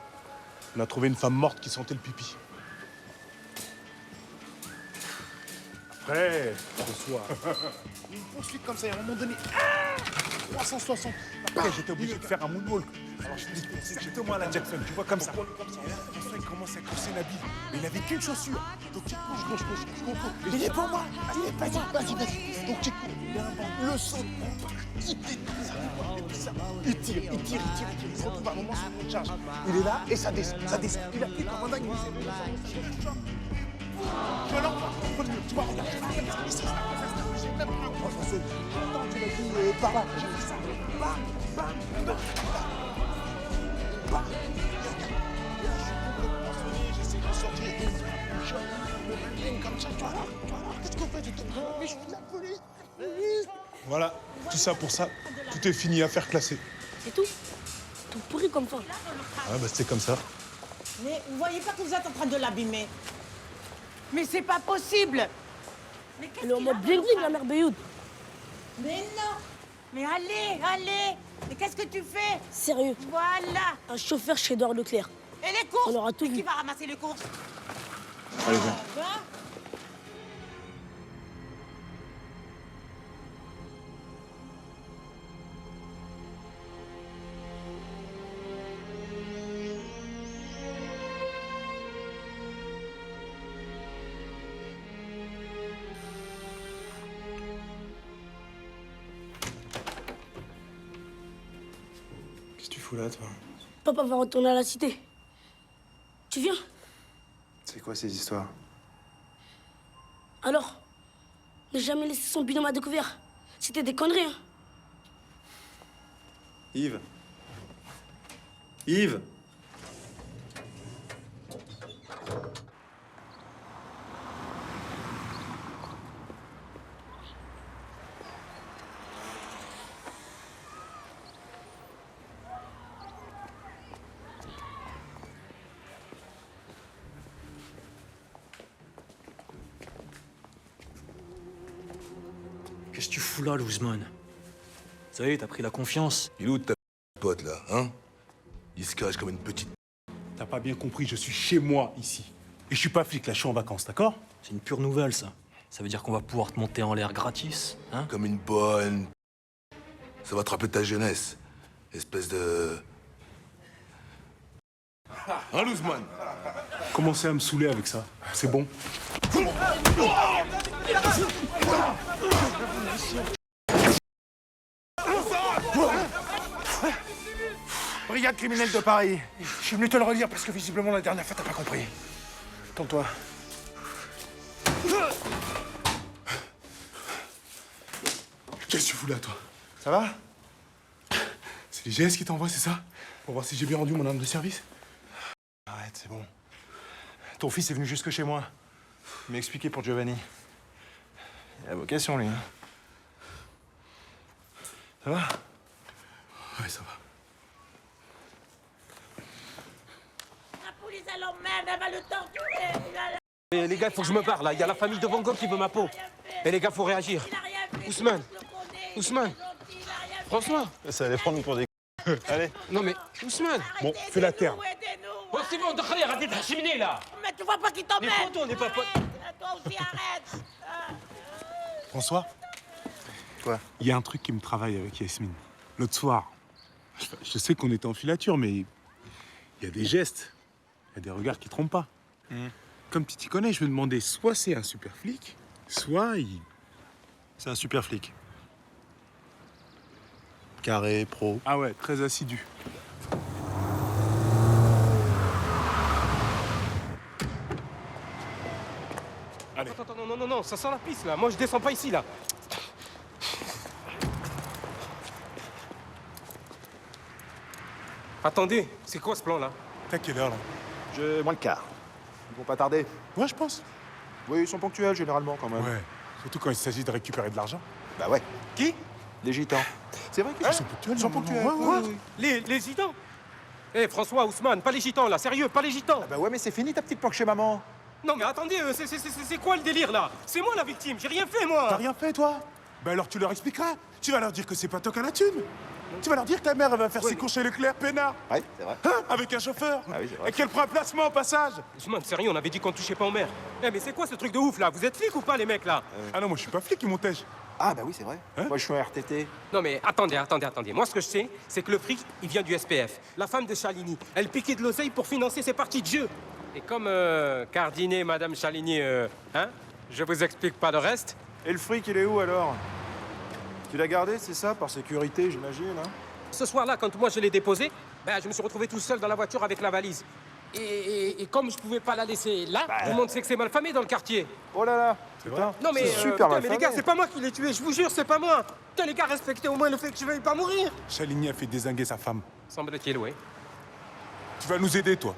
on a trouvé une femme morte qui sentait le pipi. Après, François... Une poursuite comme ça, à un moment donné. 360. Après, j'étais obligé de faire un moonwalk. Alors je te dis, c'est exactement à la Jackson, tu vois, comme ça. Et là, François, il commence à courser Nabil. Mais il n'avait qu'une chaussure. Donc il couche. Il est pour moi. Il est pas dit. Vas-y. Donc tu cours. Il a un banc. Le saut. Il tire. Il se retrouve à un moment sur une charge. Il est là et ça descend. Il a pris comme un dingue. Je l'envoie. Tu vois, regarde. Ici, j'ai même pas. Attends, tu m'as dit par là. J'ai fait ça. Bam. J'essaie de sortir. Comme ça, tu vois, qu'est-ce qu'on fait? Mais je suis de la police. Voilà, tout ça pour ça. Tout est fini, affaire classée. C'est tout? Tout pourri comme ça. Ah bah c'était comme ça. Mais vous voyez pas que vous êtes en train de l'abîmer? Mais c'est pas possible! Mais Elle est en mode bling bling, la mère Beyoud. Mais non! Mais allez! Mais qu'est-ce que tu fais? Sérieux. Voilà! Un chauffeur chez Edouard Leclerc. Et les courses? On aura tout vu. Qui va ramasser les courses? Allez, viens. Va. Qu'est-ce que tu fous là, toi? Papa va retourner à la cité. Tu viens? C'est quoi ces histoires? Alors? Ne jamais laisser son binôme à découvert. C'était des conneries, hein? Yves. Qu'est-ce que tu fous là, Louzman? Ça y est, t'as pris la confiance. Il est où ta pote, là, hein? Il se cache comme une petite... T'as pas bien compris, je suis chez moi, ici. Et je suis pas flic, là, je suis en vacances, d'accord? C'est une pure nouvelle, ça. Ça veut dire qu'on va pouvoir te monter en l'air gratis, hein? Comme une bonne... Ça va te rappeler ta jeunesse. Espèce de... Hein, Louzman? Commencez à me saouler avec ça. C'est bon. Brigade criminelle de Paris. Je suis venu te le redire parce que visiblement la dernière fois t'as pas compris. Tourne-toi. Qu'est-ce que tu fous là, toi? Ça va? C'est les GS qui t'envoient, c'est ça? Pour voir si j'ai bien rendu mon arme de service? Arrête, c'est bon. Ton fils est venu jusque chez moi. Il m'a expliqué pour Giovanni. Il a la vocation, lui. Hein. Ça va? Ouais, ça va. La police, elle l'emmène, elle va le torturer! Eh, les gars, faut que je me barre, là. Il y a la famille de Van Gogh qui veut ma peau. Et les gars, faut réagir. Ousmane. François. Ça allait prendre pour des... Allez. Non, mais Ousmane. Bon, fais la terre. Oh, c'est bon, Dakhalir, arrêtez de cheminer, là. Mais tu vois pas qui t'emmène! Les potos, on n'est pas potes. Toi aussi, arrête! François? Quoi? Il y a un truc qui me travaille avec Yasmine. L'autre soir, je sais qu'on était en filature, mais il y a des gestes, il y a des regards qui trompent pas. Comme tu t'y connais, je me demandais, soit c'est un super flic, soit il... C'est un super flic. Carré, pro. Ah ouais, très assidu. Allez. Attends, non, ça sent la piste, là. Moi, je descends pas ici, là. Attendez, c'est quoi ce plan, là? T'as quelle heure, là? Moins le quart. Ils vont pas tarder. Ouais, je pense. Oui, ils sont ponctuels généralement quand même. Ouais, surtout quand il s'agit de récupérer de l'argent. Bah ouais. Qui? Les gitans. C'est vrai qu'ils sont ponctuels. Ils sont ponctuels. Quoi? Les gitans? Eh, François, Ousmane, pas les gitans, là, sérieux, pas les gitans. Ah bah ouais, mais c'est fini ta petite planque chez maman. Non, mais attendez, c'est quoi le délire, là? C'est moi la victime, j'ai rien fait, moi. T'as rien fait, toi? Ben alors tu leur expliqueras. Tu vas leur dire que c'est pas toi qui as la thune. Tu vas leur dire que ta mère, elle va faire ses cours chez Leclerc, peinard. Ouais, c'est vrai. Hein? Avec un chauffeur. Ah oui, c'est vrai. Et qu'elle prend un placement au passage. Ousmane, sérieux, on avait dit qu'on touchait pas aux mères. Eh, mais c'est quoi ce truc de ouf, là? Vous êtes flics ou pas, les mecs, là? Ah non, moi je suis pas flic, ils m'ontègent. Ah bah oui, c'est vrai. Moi, je suis un RTT. Non, mais attendez. Moi, ce que je sais, c'est que le fric, il vient du SPF. La femme de Chaligny, elle piquait de l'oseille pour financer ses parties de jeu. Et comme Cardinet, Madame Chaligny, je vous explique pas le reste. Et le fric, il est où alors? Tu l'as gardé, c'est ça? Par sécurité, j'imagine, hein? Ce soir-là, quand moi je l'ai déposé, ben, je me suis retrouvé tout seul dans la voiture avec la valise. Et comme je pouvais pas la laisser là, tout le monde sait que c'est malfamé dans le quartier. Oh là là, putain. Non mais, c'est super putain, mais malfamé. les gars, c'est pas moi qui l'ai tué, je vous jure, c'est pas moi. Putain, les gars, respectez au moins le fait que je veuille pas mourir. Chaligny a fait dézinguer sa femme. Semble-t-il, oui. Tu vas nous aider, toi.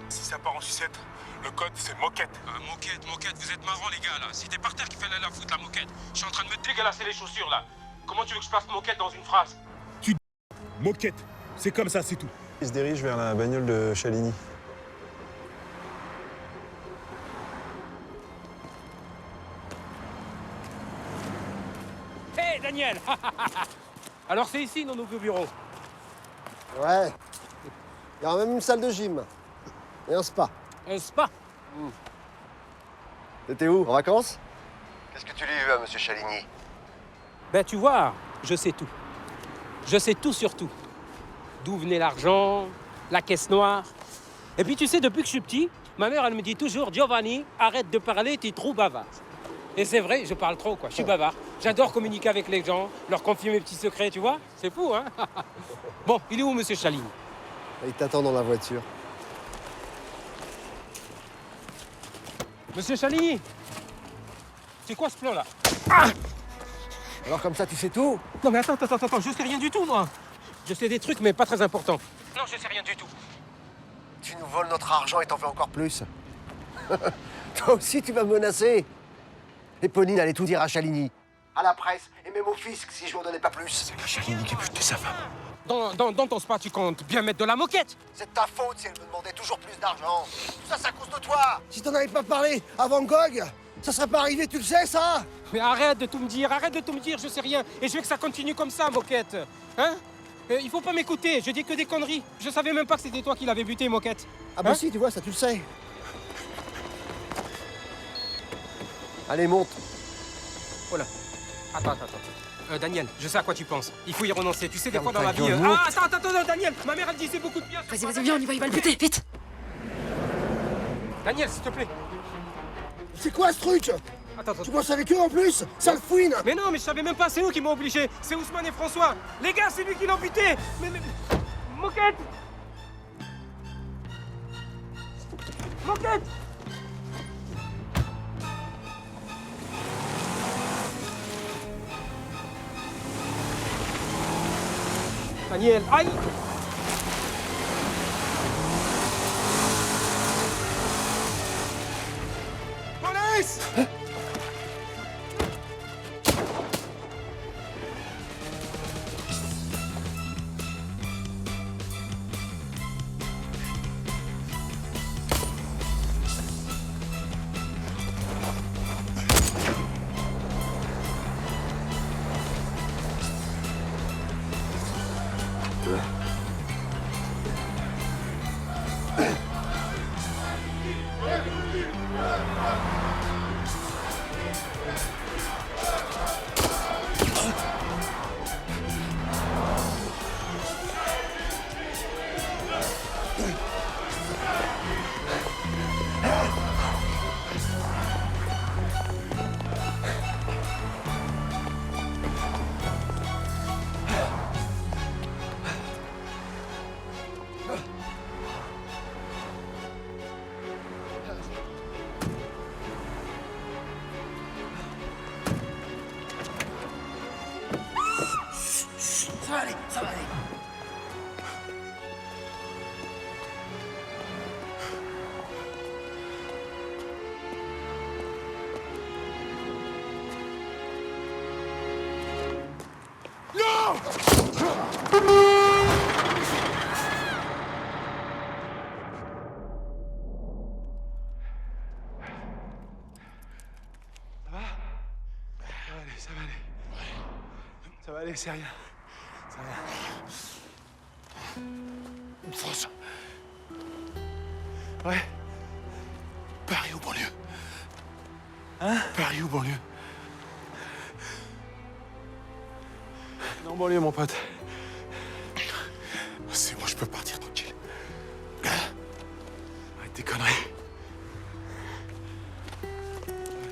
Si ça part en sucette, le code c'est moquette. Moquette, vous êtes marrants les gars là. C'était par terre qu'il fallait la foutre la moquette. Je suis en train de me dégalasser les chaussures là. Comment tu veux que je fasse moquette dans une phrase? Moquette. C'est comme ça, c'est tout. Il se dirige vers la bagnole de Chaligny. Hé Daniel. Alors c'est ici nos nouveaux bureaux. Ouais. Il y a même une salle de gym. Et un spa. Un spa? T'étais où? En vacances? Qu'est-ce que tu lui veux à monsieur Chaligny? Ben tu vois, je sais tout. Je sais tout sur tout. D'où venait l'argent, la caisse noire. Et puis tu sais, depuis que je suis petit, ma mère elle me dit toujours Giovanni, arrête de parler, t'es trop bavard. Et c'est vrai, je parle trop quoi, je suis bavard. J'adore communiquer avec les gens, leur confier mes petits secrets, tu vois. C'est fou, hein? Bon, il est où monsieur Chaligny? Il t'attend dans la voiture. Monsieur Chaligny, c'est quoi ce plan là? Alors comme ça, tu sais tout? Non mais attends, je sais rien du tout moi. Je sais des trucs mais pas très importants. Non, je sais rien du tout. Tu nous voles notre argent et t'en fais encore plus. Toi aussi, tu vas me menacer. Et Ponine allait tout dire à Chaligny. À la presse, et même au fisc, si je lui en donnais pas plus. C'est pas Chaligny qui butait sa femme. Dans ton spa, tu comptes bien mettre de la moquette. C'est de ta faute si elle me demandait toujours plus d'argent. Tout ça, c'est à cause de toi. Si t'en avais pas parlé à Van Gogh, ça serait pas arrivé, tu le sais, ça? Mais arrête de tout me dire, je sais rien. Et je veux que ça continue comme ça, moquette. Hein? Il faut pas m'écouter, je dis que des conneries. Je savais même pas que c'était toi qui l'avais buté, moquette. Ah bah si, tu vois, ça tu le sais. Allez, monte. Oh là. Attends. Daniel, je sais à quoi tu penses. Il faut y renoncer. Tu sais, des Ferme fois dans ta la vie... gueule, attends, Daniel. Ma mère, elle disait beaucoup de bien. Vas-y, viens, on y va, il va le buter, vite. Daniel, s'il te plaît. C'est quoi ce truc? Attends. Tu bosses avec eux en plus? Sale fouine! Mais non, mais je savais même pas, c'est eux qui m'ont obligé. C'est Ousmane et François. Les gars, c'est lui qui l'a buté. Mais... Moquette. Daniel, aïe. Police! c'est rien. C'est rien. France. Ouais. Paris ou banlieue? Hein? Paris ou banlieue? Non, banlieue, mon pote. C'est bon, je peux partir tranquille. Arrête tes conneries.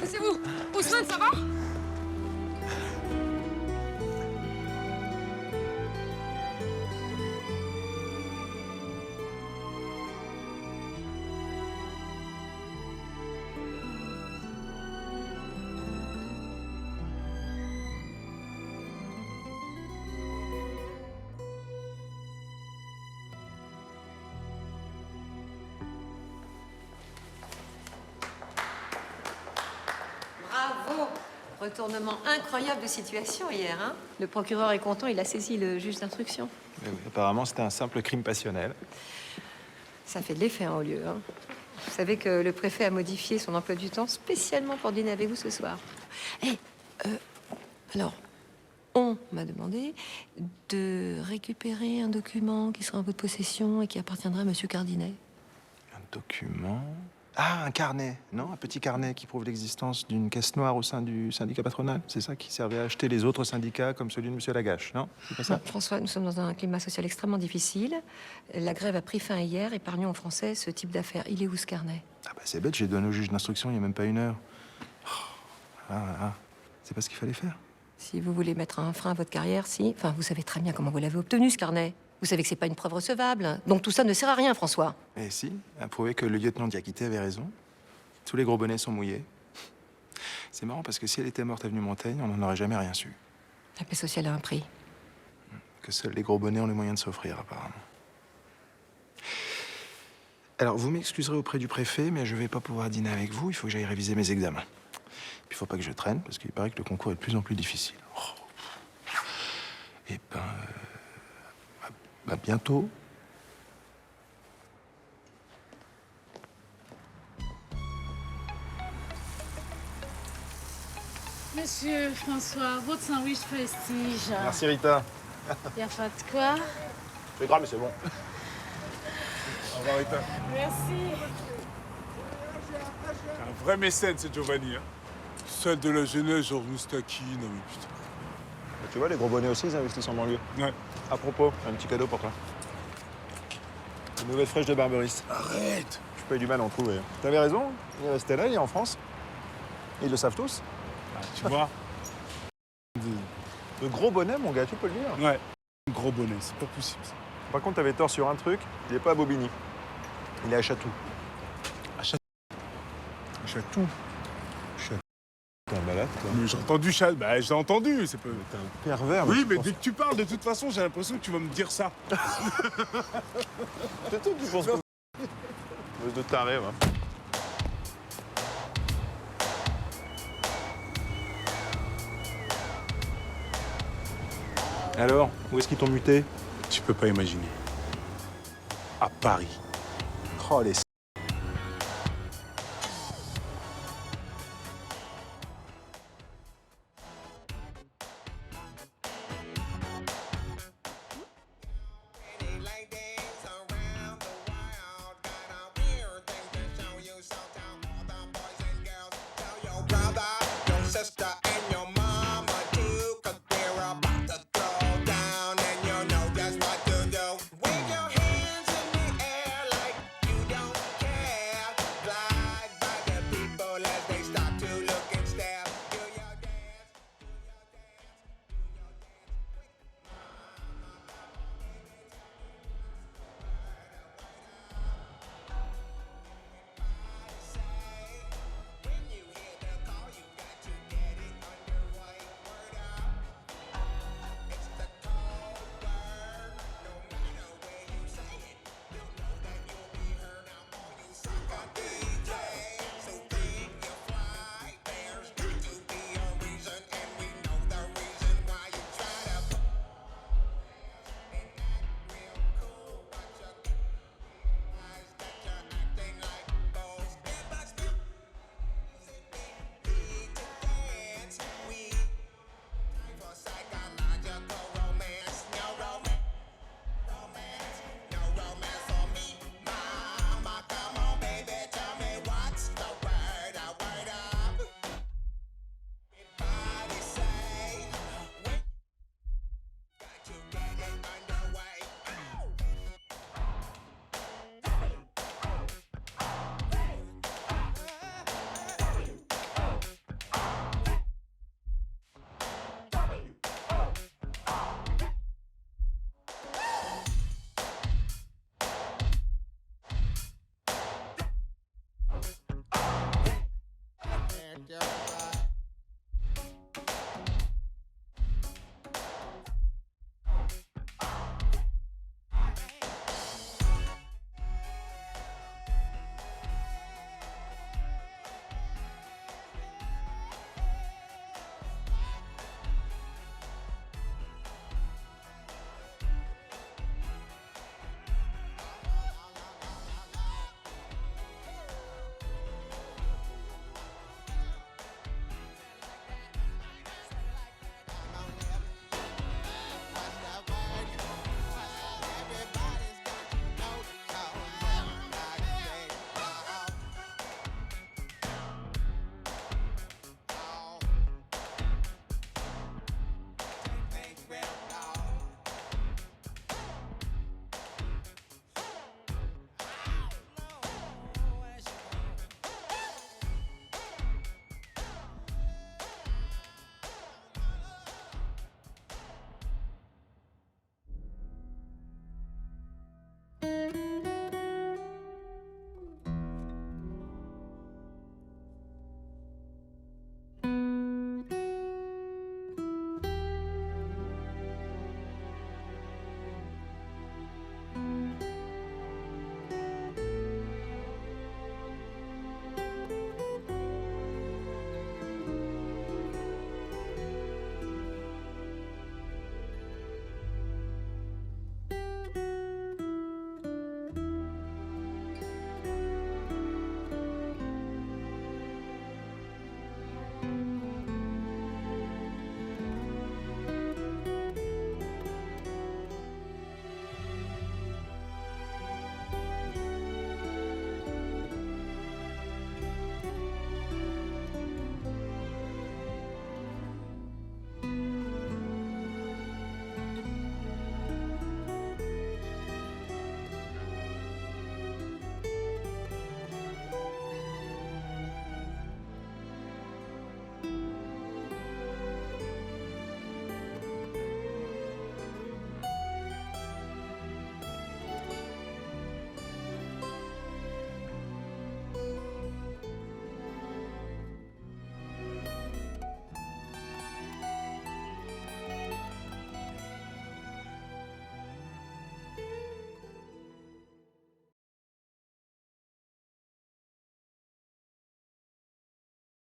C'est vous. Ousmane, ça va? Bravo! Retournement incroyable de situation hier, hein? Le procureur est content, il a saisi le juge d'instruction. Oui, apparemment, c'était un simple crime passionnel. Ça fait de l'effet en haut lieu, hein? Vous savez que le préfet a modifié son emploi du temps spécialement pour dîner avec vous ce soir. Alors, on m'a demandé de récupérer un document qui sera en votre possession et qui appartiendra à Monsieur Cardinet. Un document? Ah, un carnet, non? Un petit carnet qui prouve l'existence d'une caisse noire au sein du syndicat patronal. C'est ça qui servait à acheter les autres syndicats comme celui de Monsieur Lagache, non? C'est pas ça? François, nous sommes dans un climat social extrêmement difficile. La grève a pris fin hier. Épargnons aux Français ce type d'affaires. Il est où ce carnet? Ah bah c'est bête, j'ai donné au juge d'instruction il n'y a même pas 1 heure. C'est pas ce qu'il fallait faire. Si vous voulez mettre un frein à votre carrière, si. Enfin, vous savez très bien comment vous l'avez obtenu, ce carnet. Vous savez que c'est pas une preuve recevable. Donc tout ça ne sert à rien, François. Eh si, à prouver que le lieutenant Diakité avait raison. Tous les gros bonnets sont mouillés. C'est marrant parce que si elle était morte avenue Montaigne, on n'en aurait jamais rien su. La paix sociale a un prix. Que seuls les gros bonnets ont les moyens de s'offrir, apparemment. Alors, vous m'excuserez auprès du préfet, mais je vais pas pouvoir dîner avec vous. Il faut que j'aille réviser mes examens. Puis il faut pas que je traîne, parce qu'il paraît que le concours est de plus en plus difficile. Et ben, bientôt. Monsieur François, votre sandwich prestige. Merci Rita. Y a pas de quoi? C'est grave, mais c'est bon. Au revoir, Rita. Merci. Un vrai mécène, c'est Giovanni. Hein. Seul de la jeunesse, genre Moustaki. Non, mais putain. Tu vois, les gros bonnets aussi, ils investissent en banlieue. Ouais. À propos, un petit cadeau pour toi. Une nouvelle fraîche de Barberis. Arrête! Je peux du mal à en trouver. T'avais raison, il est resté là, il est en France. Ils le savent tous. Tu vois? Le gros bonnet, mon gars, tu peux le dire. Ouais. Gros bonnet, c'est pas possible. Ça. Par contre, t'avais tort sur un truc, il est pas à Bobigny. Il est à Chatou. À Chatou? À Chatou? T'es un malade, toi. Mais j'ai entendu Chatou. Bah, j'ai entendu. C'est pas... T'es un pervers. Oui, mais dès que tu parles, de toute façon, j'ai l'impression que tu vas me dire ça. C'est toi qui penses que... de taré, va. Alors, où est-ce qu'ils t'ont muté? Tu peux pas imaginer. À Paris. Oh, les